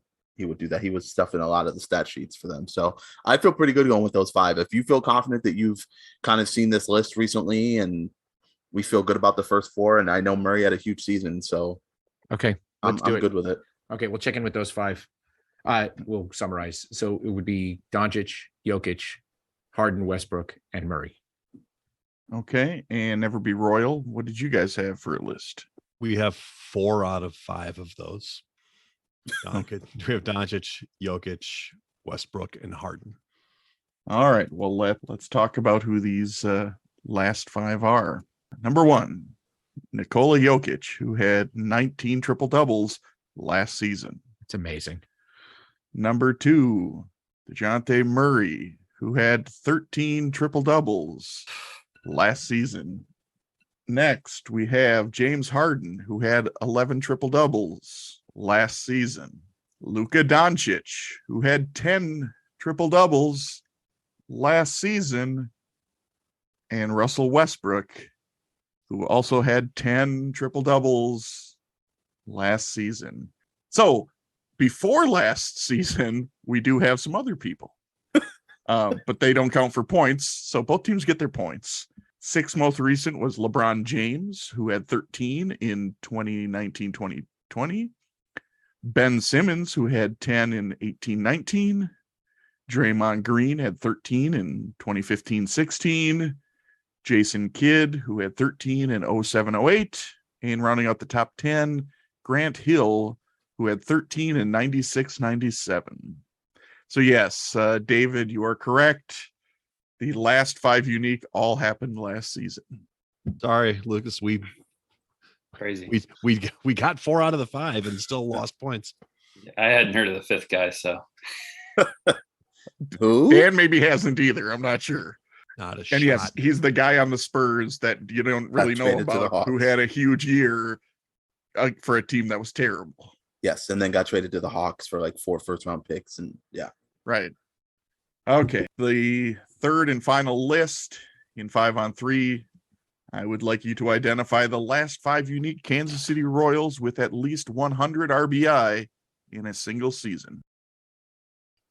do that. He was stuffing a lot of the stat sheets for them. So I feel pretty good going with those 5. If you feel confident that you've kind of seen this list recently and we feel good about the first 4, and I know Murray had a huge season, so okay, I'm good with it. Okay, we'll check in with those 5. We'll summarize. So it would be Doncic, Jokic, Harden, Westbrook, and Murray. Okay, and Never Be Royal, what did you guys have for a list? We have 4 out of 5 of those. We have Doncic, Jokic, Westbrook, and Harden. All right, well, let's talk about who these last 5 are. Number 1, Nikola Jokic, who had 19 triple doubles last season. It's amazing. Number 2, DeJounte Murray, who had 13 triple doubles last season. Next, we have James Harden, who had 11 triple doubles last season. Luka Doncic, who had 10 triple doubles last season, and Russell Westbrook, who also had 10 triple doubles last season. So before last season, we do have some other people, but they don't count for points. So both teams get their points. 6th most recent was LeBron James, who had 13 in 2019-2020. Ben Simmons, who had 10 in 18-19. Draymond Green had 13 in 2015-16. Jason Kidd, who had 13 in 07-08. And rounding out the top 10, Grant Hill, who had 13 in 96-97. So yes, David, you are correct. The last 5 unique all happened last season. Sorry, Lucas, Crazy. We got 4 out of the 5 and still lost points. I hadn't heard of the 5th guy, so Who? Dan maybe hasn't either. I'm not sure. Not a And shot. yes, he's the guy on the Spurs that you don't really know traded to the about, who Hawks. had a huge year for a team that was terrible. Yes, and then got traded to the Hawks for like 4 first-round picks, and yeah. Right. Okay. The third and final list in 5-on-3. I would like you to identify the last 5 unique Kansas City Royals with at least 100 RBI in a single season.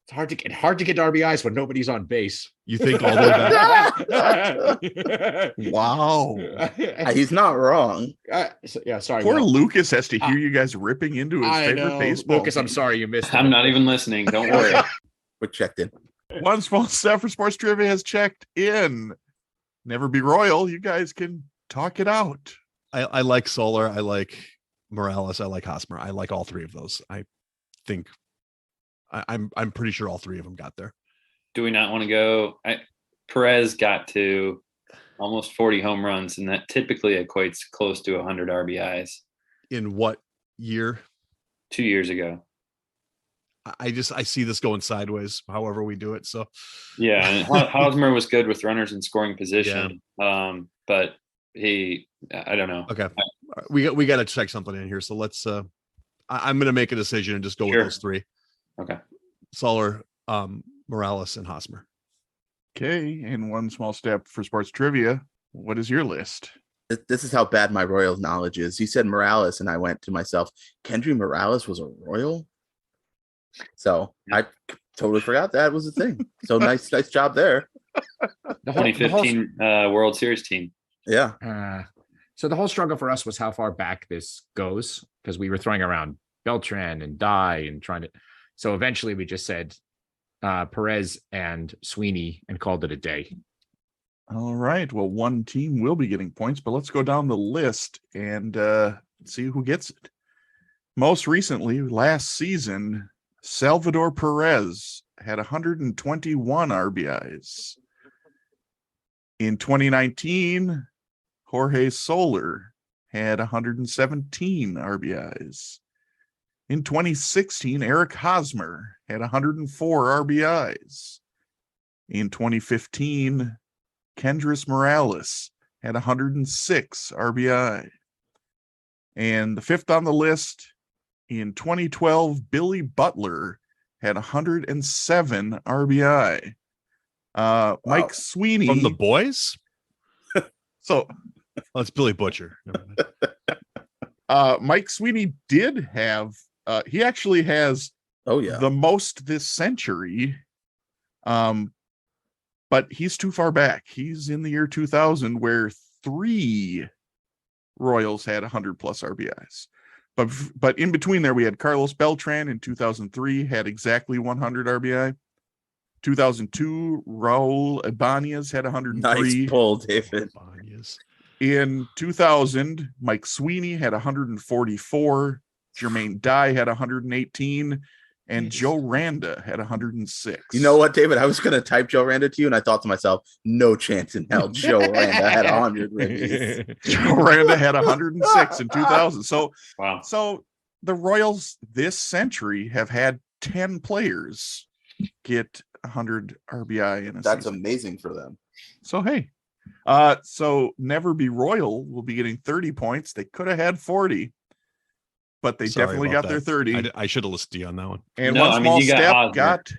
It's hard to get RBIs when nobody's on base. You think all the way back? Wow. He's not wrong. Sorry. Poor Will. Lucas has to hear you guys ripping into his I favorite know. baseball. Lucas, I'm team. sorry you missed it. I'm not even listening. Don't worry. We're checked in. One small step for sports trivia has checked in. Never be royal. You guys can talk it out. I like Solar. I like Morales. I like Hosmer. I like all 3 of those. I think I'm pretty sure all 3 of them got there. Do we not want to go? Perez got to almost 40 home runs, and that typically equates close to 100 RBIs. In what year? 2 years ago. I see this going sideways, however we do it. So Yeah, and Hosmer was good with runners in scoring position, but I don't know. okay, we got to check something in here. So let's. I'm going to make a decision and just go with those 3. Okay. Solar, Morales, and Hosmer. Okay, and one small step for sports trivia. What is your list? This is how bad my Royals knowledge is. You said Morales, and I went to myself, Kendry Morales was a Royal? So I totally forgot that was a thing. So nice job there. The whole 2015 World Series team. Yeah. So the whole struggle for us was how far back this goes, because we were throwing around Beltran and Dye and trying to. So eventually we just said Perez and Sweeney and called it a day. All right. Well, one team will be getting points, but let's go down the list and see who gets it. Most recently, last season, Salvador Perez had 121 RBIs. In 2019, Jorge Soler had 117 RBIs. In 2016, Eric Hosmer had 104 RBIs. In 2015, Kendrys Morales had 106 RBI. And the fifth on the list, in 2012, Billy Butler had 107 RBI. Mike Sweeney. From the boys? So it's Billy Butcher. Mike Sweeney did have, he actually has the most this century. But he's too far back. He's in the year 2000, where 3 Royals had 100 plus RBIs. But in between there, we had Carlos Beltran in 2003 had exactly 100 RBI. 2002, Raul Ibanez had 103. Nice pull, David. In 2000, Mike Sweeney had 144. Jermaine Dye had 118. And Joe Randa had 106. You know what, David? I was going to type Joe Randa to you, and I thought to myself, no chance in hell Joe Randa had 100 ribbies. Joe Randa had 106 in 2000. So, wow. So the Royals this century have had 10 players get 100 RBI in a That's season. amazing for them. So, hey. So Never Be Royal will be getting 30 points. They could have had 40. But they definitely got their 30. I should have listened to you on that one. And one small step got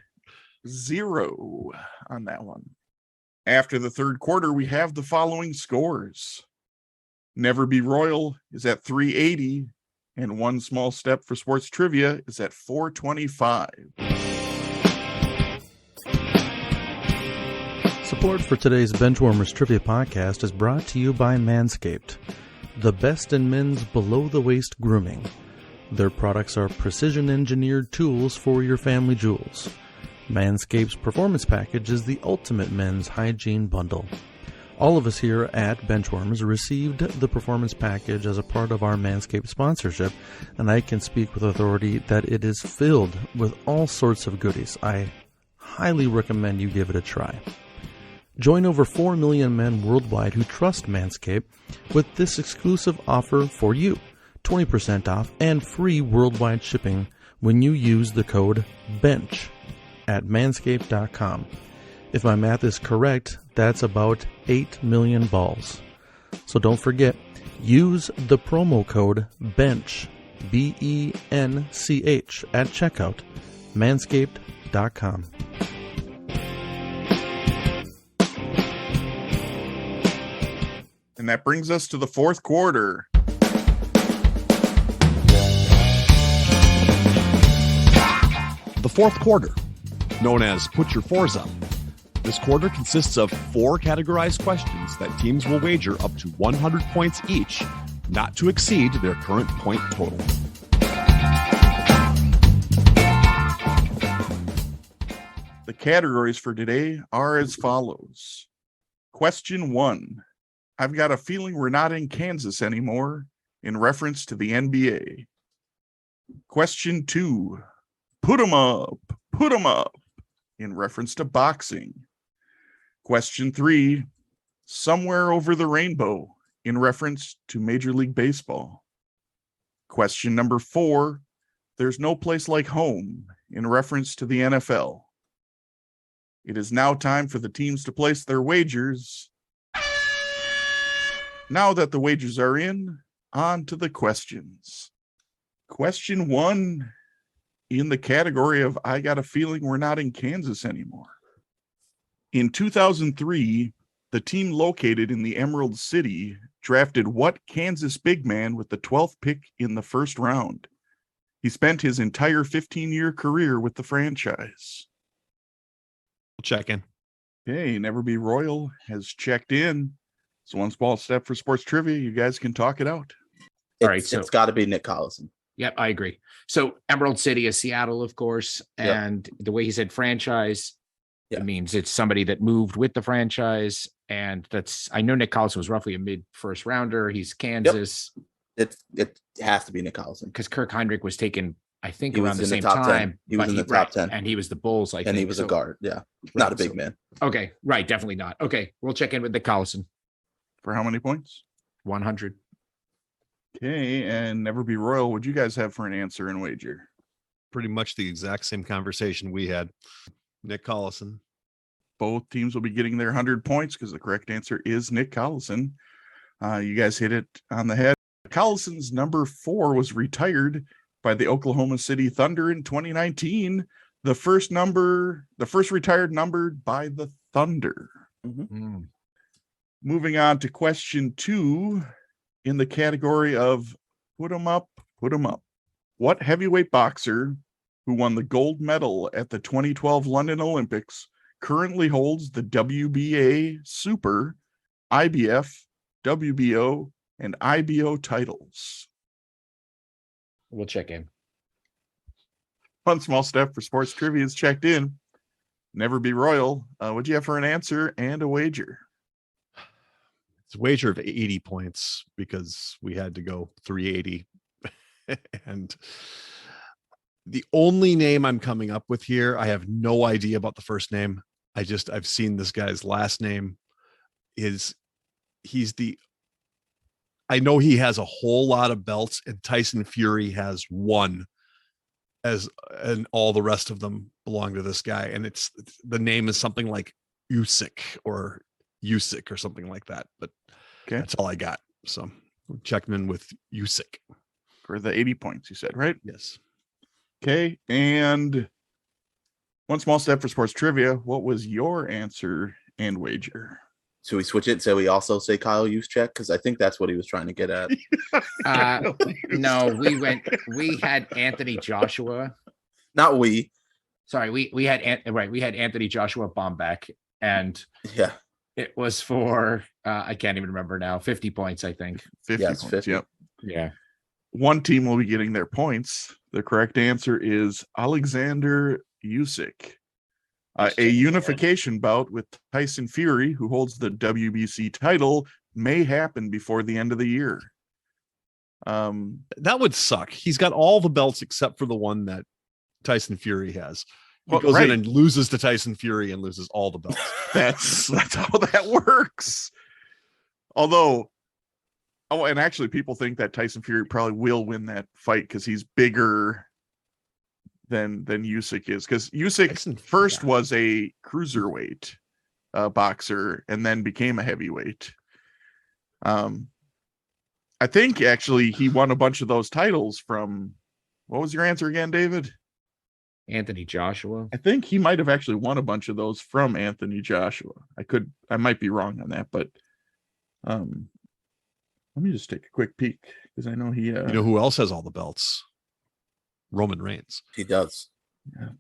0 on that one. After the third quarter, we have the following scores. Never Be Royal is at 380, and One Small Step for Sports Trivia is at 425. Support for today's Benchwarmers Trivia podcast is brought to you by Manscaped, the best in men's below-the-waist grooming. Their products are precision-engineered tools for your family jewels. Manscaped's Performance Package is the ultimate men's hygiene bundle. All of us here at Benchwarmers received the Performance Package as a part of our Manscaped sponsorship, and I can speak with authority that it is filled with all sorts of goodies. I highly recommend you give it a try. Join over 4 million men worldwide who trust Manscaped with this exclusive offer for you. 20% off and free worldwide shipping when you use the code BENCH at manscaped.com. If my math is correct, That's about 8 million balls. So don't forget, use the promo code BENCH, BENCH, at checkout, manscaped.com. And that brings us to the fourth quarter. The fourth quarter, known as Put Your Fours Up. This quarter consists of 4 categorized questions that teams will wager up to 100 points each, not to exceed their current point total. The categories for today are as follows. Question 1. I've got a feeling we're not in Kansas anymore, in reference to the NBA. Question 2. Put 'em up, in reference to boxing. Question 3. Somewhere over the rainbow, in reference to Major League Baseball. Question number 4. There's no place like home, in reference to the NFL. It is now time for the teams to place their wagers. Now that the wagers are in, on to the questions. Question 1, in the category of I got a feeling we're not in Kansas anymore. In 2003, the team located in the Emerald City drafted what Kansas big man with the 12th pick in the first round? He spent his entire 15-year career with the franchise. We'll check in. Okay, Never Be Royal has checked in. So one small step for sports trivia. You guys can talk it out. All right, so it's got to be Nick Collison. Yep, I agree. So Emerald City is Seattle, of course. And the way he said franchise, it means it's somebody that moved with the franchise. And I know Nick Collison was roughly a mid-first rounder. He's Kansas. It has to be Nick Collison. Because Kirk Heinrich was taken, I think, He around was the in same the top 10. time. He was in the top 10. And he was the Bulls, I think. And he was a guard. Yeah. Not a big man. Okay. Right. Definitely not. Okay. We'll check in with Nick Collison. For how many points? 100. Okay, and Never Be Royal, what'd you guys have for an answer and wager? Pretty much the exact same conversation we had. Nick Collison. Both teams will be getting their 100 points because the correct answer is Nick Collison. You guys hit it on the head. Collison's number 4 was retired by the Oklahoma City Thunder in 2019. The first retired numbered by the Thunder. Mm-hmm. Moving on to question 2 in the category of put 'em up. What heavyweight boxer who won the gold medal at the 2012 London Olympics currently holds the WBA Super, IBF, WBO, and IBO titles? We'll check in. One small step for sports trivia is checked in. Never Be Royal. What'd you have for an answer and a wager? It's a wager of 80 points because we had to go 380. And the only name I'm coming up with here, I have no idea about the first name. I've seen this guy's last name. I know he has a whole lot of belts, and Tyson Fury has one, and all the rest of them belong to this guy. And the name is something like Usyk or something like that. But okay, that's all I got. So check him in with Usyk for the 80 points. You said, right? Yes. Okay, and one small step for sports trivia. What was your answer and wager? Should we switch it so we also say Kyle Juszczyk? Because I think that's what he was trying to get at. No, we had Anthony Joshua. Not we. Sorry, we had Anthony Joshua Bombeck, and yeah, it was for I can't even remember now. 50 points, I think. 50 yes, points. 50. Yep. Yeah. One team will be getting their points. The correct answer is Alexander Usyk. A unification bout with Tyson Fury, who holds the WBC title, may happen before the end of the year. That would suck. He's got all the belts except for the one that Tyson Fury has. He goes in and loses to Tyson Fury and loses all the belts. That's how that works. Although, and actually people think that Tyson Fury probably will win that fight because he's bigger than Usyk is, because Usyk first was a cruiserweight boxer and then became a heavyweight. I think actually he won a bunch of those titles from, what was your answer again, David? Anthony Joshua. I think he might have actually won a bunch of those from Anthony Joshua. I might be wrong on that, but let me just take a quick peek because I know he. You know who else has all the belts? Roman Reigns. He does. Yeah.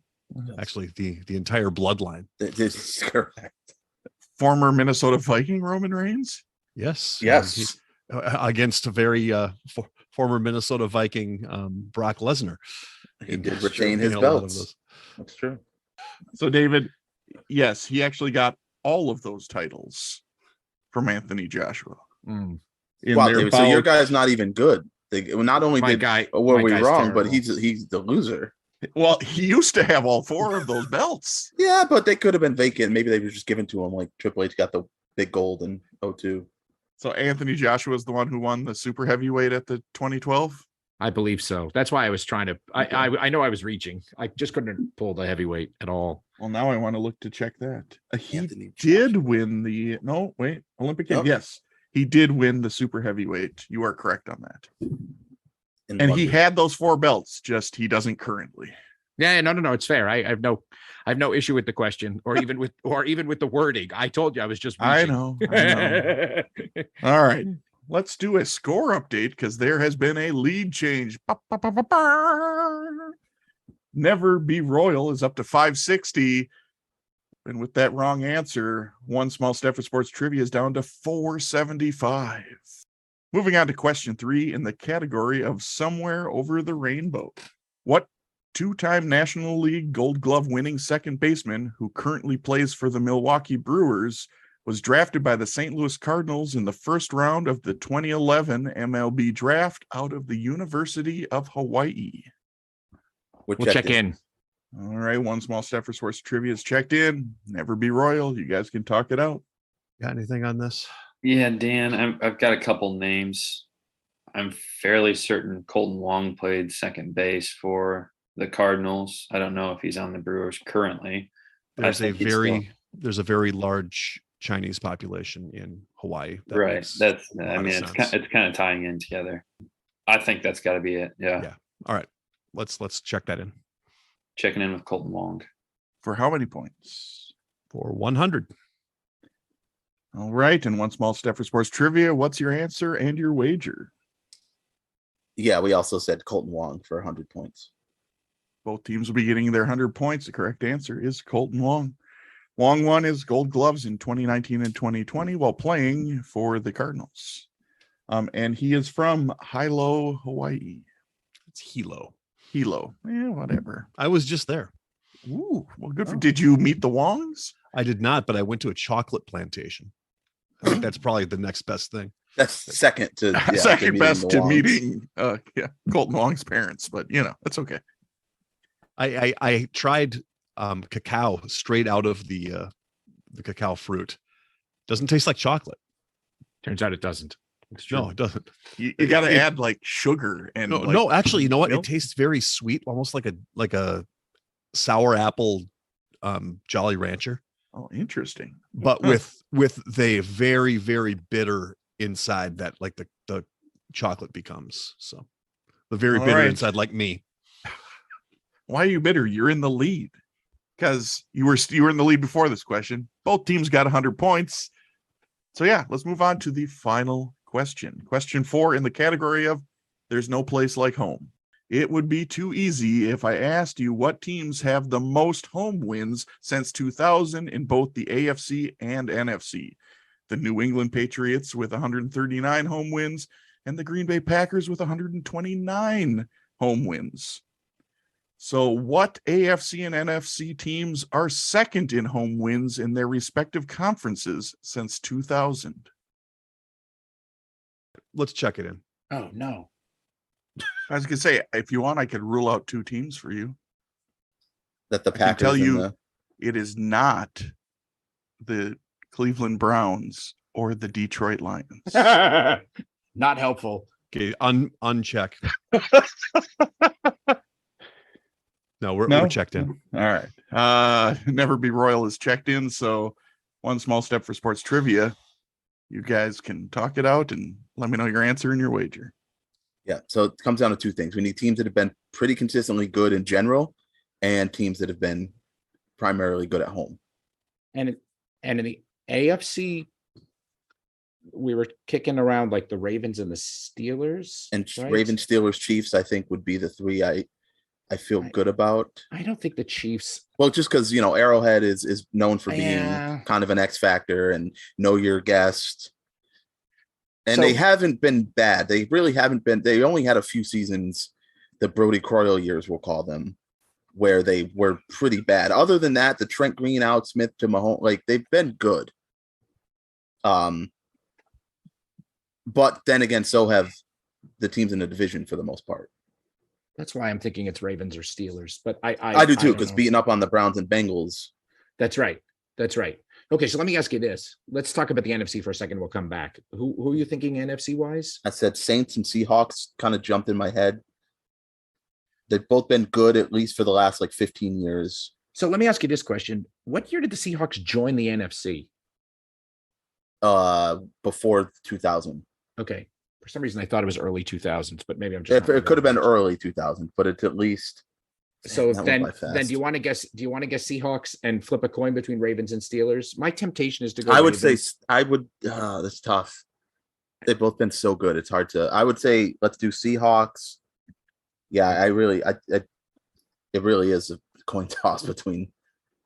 Actually, the entire bloodline. This is correct. Former Minnesota Viking Roman Reigns. Yes. Yes. Against a very former Minnesota Viking Brock Lesnar. He did retain his belts. That's true. So David, yes, he actually got all of those titles from Anthony Joshua. Wow, David, so your guy's not even good. Not only were we wrong, but he's the loser. Well, he used to have all four of those belts. Yeah, but they could have been vacant. Maybe they were just given to him, like Triple H got the big gold in 2002. So Anthony Joshua is the one who won the super heavyweight at the 2012. I believe so. That's why I was trying to. Okay. I know I was reaching. I just couldn't pull the heavyweight at all. Well, now I want to look to check that. He Anthony did Joshua. win the Olympic Games. Oh. Yes, he did win the super heavyweight. You are correct on that. In And he London. had those four belts. Just he doesn't currently. Yeah, no. It's fair. I have no issue with the question, or even with the wording. I told you I was just. I Reaching. know. All right. Let's do a score update because there has been a lead change. Never Be Royal is up to 560. And with that wrong answer, One Small Step for Sports Trivia is down to 475. Moving on to question 3 in the category of Somewhere Over the Rainbow. What two-time National League Gold Glove winning second baseman who currently plays for the Milwaukee Brewers was drafted by the St. Louis Cardinals in the first round of the 2011 MLB draft out of the University of Hawaii? We'll check in. All right, One Small Step for Sports Trivia is checked in. Never Be Royal. You guys can talk it out. Got anything on this? Yeah, Dan, I've got a couple names. I'm fairly certain Colton Wong played second base for the Cardinals. I don't know if he's on the Brewers currently. There's a very large Chinese population in Hawaii. Right. It's kind of tying in together. I think that's got to be it. Yeah. All right. Let's check that in. Checking in with Colton Wong. For how many points? For 100. All right, and One Small Step for Sports Trivia. What's your answer and your wager? Yeah, we also said Colton Wong for 100 points. Both teams will be getting their 100 points. The correct answer is Colton Wong. Wong won his Gold Gloves in 2019 and 2020 while playing for the Cardinals. And he is from Hilo, Hawaii. It's Hilo. Hilo. Yeah, whatever. I was just there. Ooh, well, good for. Did you meet the Wongs? I did not, but I went to a chocolate plantation. I think that's probably the next best thing. That's second to second best to Wongs. meeting Colton Wong's parents, but that's okay. I tried cacao straight out of the cacao fruit. Doesn't taste like chocolate. Turns out it doesn't. No, it doesn't. You got to add like sugar and no. Actually, you know what? milk? It tastes very sweet, almost like a sour apple Jolly Rancher. Oh, interesting. But with the very, very bitter inside that like the chocolate becomes. So the very bitter inside, like me. Why are you bitter? You're in the lead because you were in the lead before this question. Both teams got 100 points. So yeah, let's move on to the final question. Question 4 in the category of There's No Place Like Home. It would be too easy if I asked you what teams have the most home wins since 2000 in both the AFC and NFC. The New England Patriots with 139 home wins and the Green Bay Packers with 129 home wins. So what AFC and NFC teams are second in home wins in their respective conferences since 2000? Let's check it in. Oh no. I was going to say, if you want, I could rule out two teams for you. That the I can Packers tell you it is not the Cleveland Browns or the Detroit Lions. Not helpful. Okay, uncheck. No, we're checked in. All right. Never Be Royal is checked in, so One Small Step for Sports Trivia. You guys can talk it out and let me know your answer and your wager. Yeah. So it comes down to two things. We need teams that have been pretty consistently good in general and teams that have been primarily good at home. And in the AFC, we were kicking around like the Ravens and the Steelers. And right? Ravens, Steelers, Chiefs, I think would be the three I feel good about. I don't think the Chiefs. Well, just because, Arrowhead is known for being kind of an X factor and know your guest. And they haven't been bad. They really haven't been. They only had a few seasons, the Brody Croyle years, we'll call them, where they were pretty bad. Other than that, the Trent Green out, Smith to Mahomes, like they've been good. But then again, so have the teams in the division for the most part. That's why I'm thinking it's Ravens or Steelers. But I do too, because beating up on the Browns and Bengals. That's right. Okay, so let me ask you this. Let's talk about the NFC for a second. We'll come back. Who are you thinking NFC wise? I said Saints and Seahawks kind of jumped in my head. They've both been good, at least for the last 15 years. So let me ask you this question. What year did the Seahawks join the NFC? Before 2000. Okay. For some reason, I thought it was early 2000s, but maybe I'm just. It could have been early 2000, but it's at least. So then do you want to guess? Do you want to guess Seahawks and flip a coin between Ravens and Steelers? My temptation is to go. That's tough. They've both been so good. It's hard to. I would say let's do Seahawks. Yeah, it really is a coin toss between.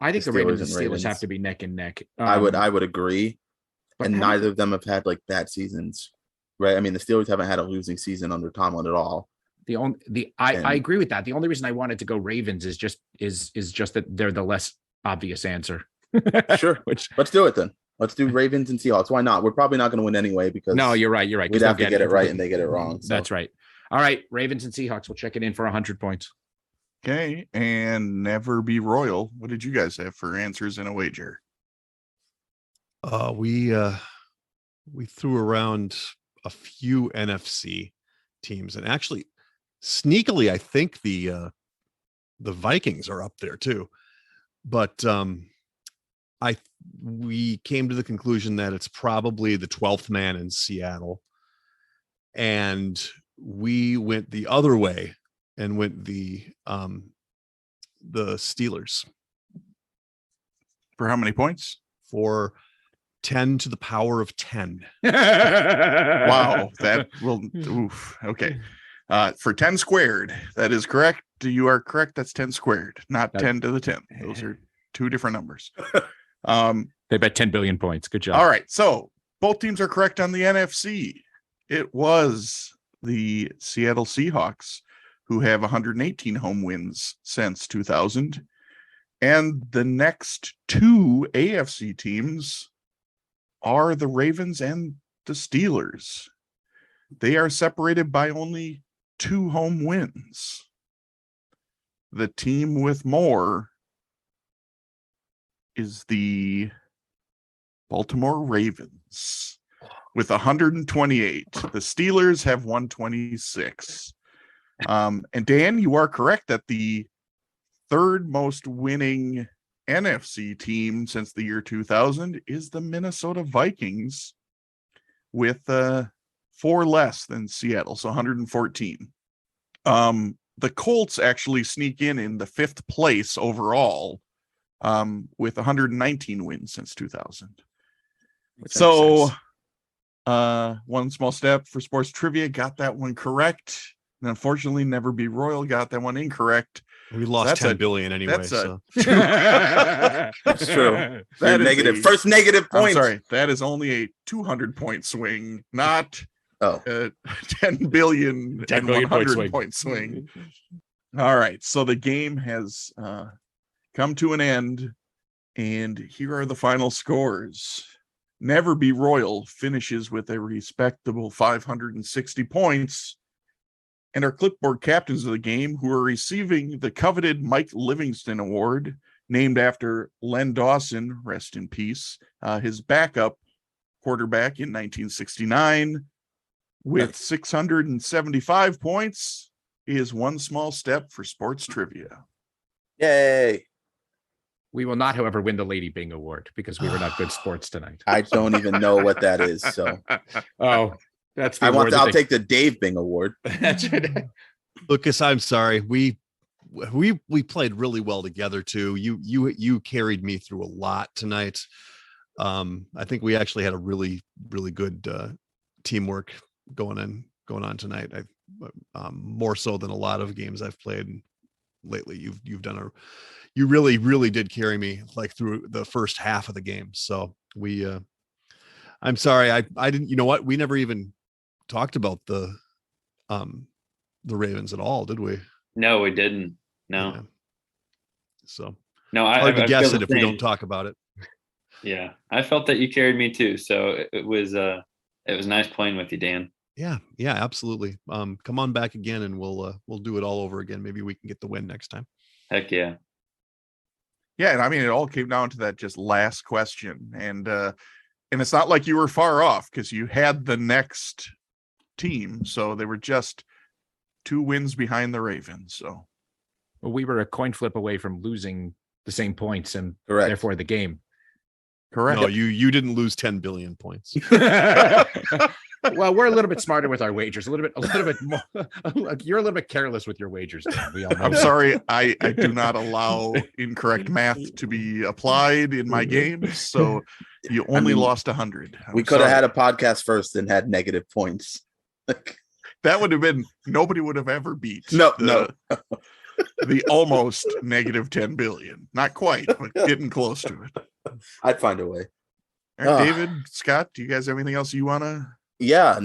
I think the Ravens and Steelers have to be neck and neck. I would agree, and neither of them have had bad seasons, right? I mean, the Steelers haven't had a losing season under Tomlin at all. I agree with that. The only reason I wanted to go Ravens is just that they're the less obvious answer. Sure. Let's do it then. Let's do Ravens and Seahawks. Why not? We're probably not going to win anyway because no, you're right. We'd have to get it right and they get it wrong. So. That's right. All right, Ravens and Seahawks. We'll check it in for 100 points. Okay, and Never Be Royal. What did you guys have for answers in a wager? We threw around a few NFC teams, and actually, sneakily, I think the Vikings are up there too. But we came to the conclusion that it's probably the 12th man in Seattle, and we went the other way and went the Steelers. For how many points? For 10 to the power of 10. Wow, that will oof. Okay. For 10 squared, that is correct. You are correct. That's 10 squared, not 10 to the 10. Those are two different numbers. They bet 10 billion points. Good job. All right. So both teams are correct on the NFC. It was the Seattle Seahawks who have 118 home wins since 2000. And the next two AFC teams are the Ravens and the Steelers. They are separated by only 2 home wins. The team with more is the Baltimore Ravens with 128. The Steelers have 126. And Dan, you are correct that the third most winning NFC team since the year 2000 is the Minnesota Vikings with 4 less than Seattle, so 114. The Colts actually sneak in the 5th place overall with 119 wins since 2000. So one small step for sports trivia, got that one correct. And unfortunately, Never Be Royal got that one incorrect. We lost 10 billion anyway. That's true. That negative. First negative point. I'm sorry. That is only a 200-point swing, not 10 billion and 100 point swing. All right. So the game has come to an end, and here are the final scores. Never Be Royal finishes with a respectable 560 points. And our clipboard captains of the game, who are receiving the coveted Mike Livingston Award, named after Len Dawson, rest in peace, his backup quarterback in 1969, with 675 points, is One Small Step for Sports Trivia. Yay. We will not, however, win the Lady Bing Award because we were not good sports tonight. I don't even know what that is. So Oh, that's the I'll take the Dave Bing Award. That's it. Lucas, I'm sorry. We played really well together too. You carried me through a lot tonight. I think we actually had a really, really good teamwork going on tonight. More so than a lot of games I've played lately. You really, really did carry me like through the first half of the game. So I'm sorry. I didn't, you know what? We never even talked about the Ravens at all, did we? No, we didn't. No. Yeah. So no, hard to guess it if we same. don't talk about it. Yeah, I felt that you carried me too. So it was nice playing with you, Dan. Yeah, absolutely. Come on back again, and we'll do it all over again. Maybe we can get the win next time. Heck yeah. Yeah, and I mean, it all came down to that just last question, and it's not like you were far off because you had the next team, so they were just 2 wins behind the Ravens. So, well, we were a coin flip away from losing the same points and Correct. therefore the game. Correct. No, you didn't lose 10 billion points. Well, we're a little bit smarter with our wagers. A little bit more. You're a little bit careless with your wagers, Dan. We all know I'm that. sorry, I do not allow incorrect math to be applied in my games, so you only lost 100. We could have had a podcast first and had negative points. That would have been, nobody would have ever beat No. the almost negative 10 billion. Not quite, but getting close to it. I'd find a way. All right, David, Scott, do you guys have anything else you want to? Yeah,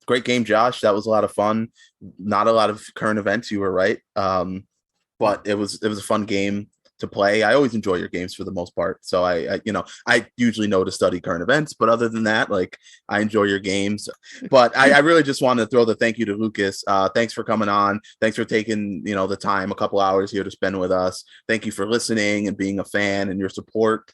great game, Josh. That was a lot of fun. Not a lot of current events. You were right, but it was a fun game to play. I always enjoy your games for the most part. So I usually know to study current events, but other than that, like, I enjoy your games. But I really just want to throw the thank you to Lucas. Thanks for coming on. Thanks for taking, the time, a couple hours here to spend with us. Thank you for listening and being a fan and your support.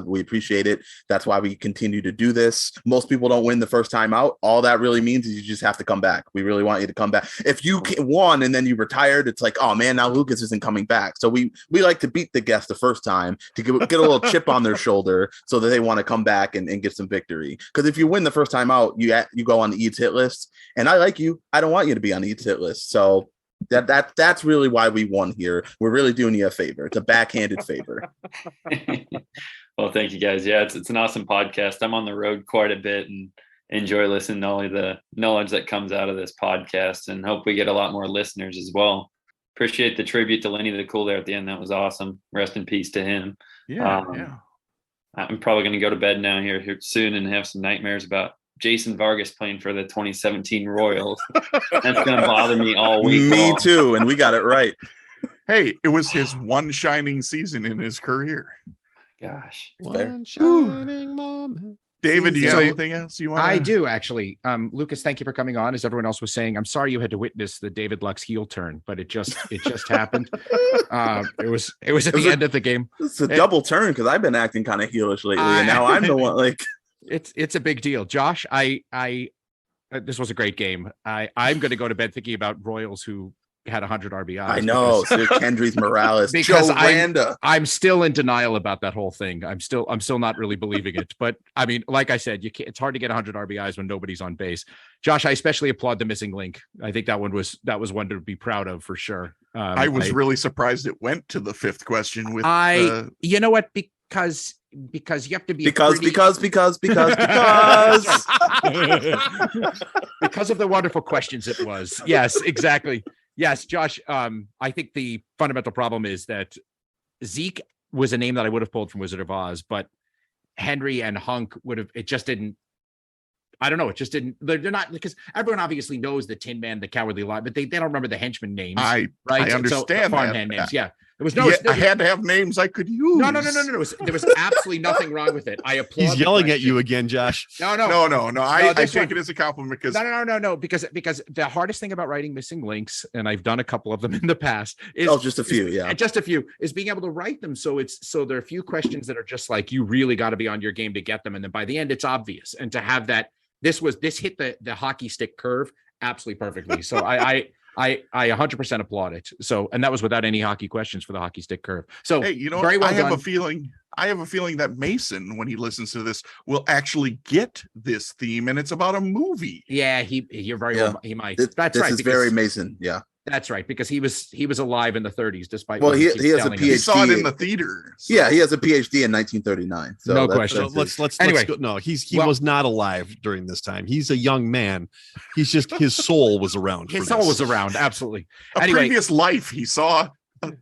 We appreciate it. That's why we continue to do this. Most people don't win the first time out. All that really means is you just have to come back. We really want you to come back. If you won and then you retired, it's like, oh man, now Lucas isn't coming back. So we like to beat the guest the first time to get a little chip on their shoulder so that they want to come back and get some victory. Because if you win the first time out, you go on the Eads hit list, and I like you. I don't want you to be on the Eads hit list. So that's really why we won here. We're really doing you a favor. It's a backhanded favor. Well, thank you guys. Yeah, it's an awesome podcast. I'm on the road quite a bit and enjoy listening to all the knowledge that comes out of this podcast, and hope we get a lot more listeners as well. Appreciate the tribute to Lenny the Cool there at the end. That was awesome. Rest in peace to him. Yeah. I'm probably going to go to bed now here soon and have some nightmares about Jason Vargas playing for the 2017 Royals. That's going to bother me all week. Me too, and we got it right. Hey, it was his one shining season in his career. Gosh. One shining moment. David, do you have anything else you want? I do, actually. Lucas, thank you for coming on. As everyone else was saying, I'm sorry you had to witness the David Lux heel turn, but it just happened. It was at the end of the game. It's a double turn because I've been acting kind of heelish lately, and now I'm the one. Like, it's a big deal, Josh. This was a great game. I'm going to go to bed thinking about Royals who had 100 RBIs. I know. So Kendrys Morales, because Joe Randa. I'm still in denial about that whole thing. I'm still not really believing it. But I mean, like I said, it's hard to get 100 RBIs when nobody's on base. Josh, I especially applaud the missing link. I think that was one to be proud of for sure. I was really surprised it went to the 5th question with you know what? Because you have to be because because of the wonderful questions it was. Yes, exactly. Yes, Josh, I think the fundamental problem is that Zeke was a name that I would have pulled from Wizard of Oz, but Henry and Hunk it just didn't. I don't know. It just didn't. They're not, because everyone obviously knows the Tin Man, the Cowardly Lion, but they don't remember the henchman names. I understand farmhand names. Yeah. There was I had to have names I could use. No. There was absolutely nothing wrong with it. I applaud. He's yelling at you again, Josh. No. I take it as a compliment because no. Because the hardest thing about writing missing links, and I've done a couple of them in the past, is just a few, just a few, is being able to write them so there are a few questions that are just like you really got to be on your game to get them, and then by the end it's obvious. And to have that, this hit the hockey stick curve absolutely perfectly. So I 100% applaud it. So, and that was without any hockey questions for the hockey stick curve. So, Hey, you know, very well I have done. I have a feeling that Mason, when he listens to this, will actually get this theme, and it's about a movie. Yeah, you're very Yeah. well. He might. This That's right. is because- very Mason. Yeah. That's right, because he was alive in the 30s, despite. Well, what he keeps has a telling us. He saw it PhD. in the theater. so- Yeah, he has a PhD in 1939. So No that's- question. that's Let's Anyway. go. No, he Well- was not alive during this time. He's a young man. He's just his soul was around. His for soul this. was around, absolutely. A Anyway. previous life, he saw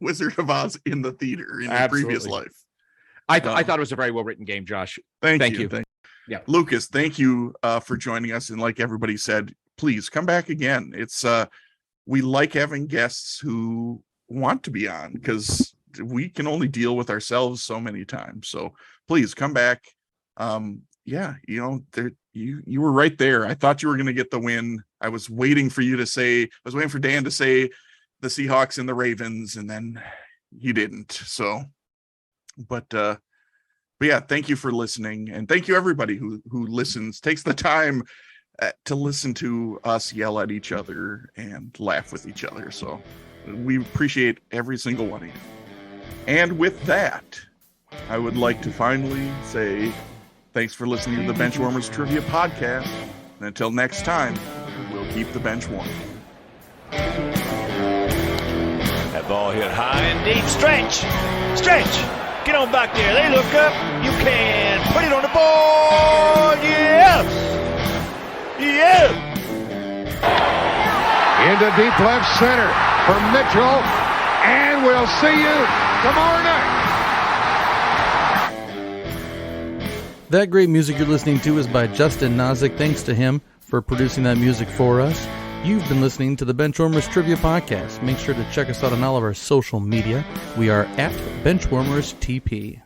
Wizard of Oz in the theater in a previous Absolutely. life. I thought it was a very well written game, Josh. Thank Thank you. you. Yeah. Lucas, thank you for joining us. And like everybody said, please come back again. It's we like having guests who want to be on because we can only deal with ourselves so many times. So please come back. Yeah, you know, you were right there. I thought you were going to get the win. I was waiting for you to say, I was waiting for Dan to say the Seahawks and the Ravens, and then you didn't. So, but yeah, thank you for listening, and thank you everybody who listens, takes the time to listen to us yell at each other and laugh with each other. So we appreciate every single one of you. And with that, I would like to finally say thanks for listening to the Benchwarmers Trivia Podcast. And until next time, we'll keep the bench warm. That ball hit high and deep. Stretch! Get on back there. They look up. You can put it on the board. Yes! Into deep left center for Mitchell. And we'll see you tomorrow night. That great music you're listening to is by Justin Nozick. Thanks to him for producing that music for us. You've been listening to the Benchwarmers Trivia Podcast. Make sure to check us out on all of our social media. We are at Benchwarmers TP.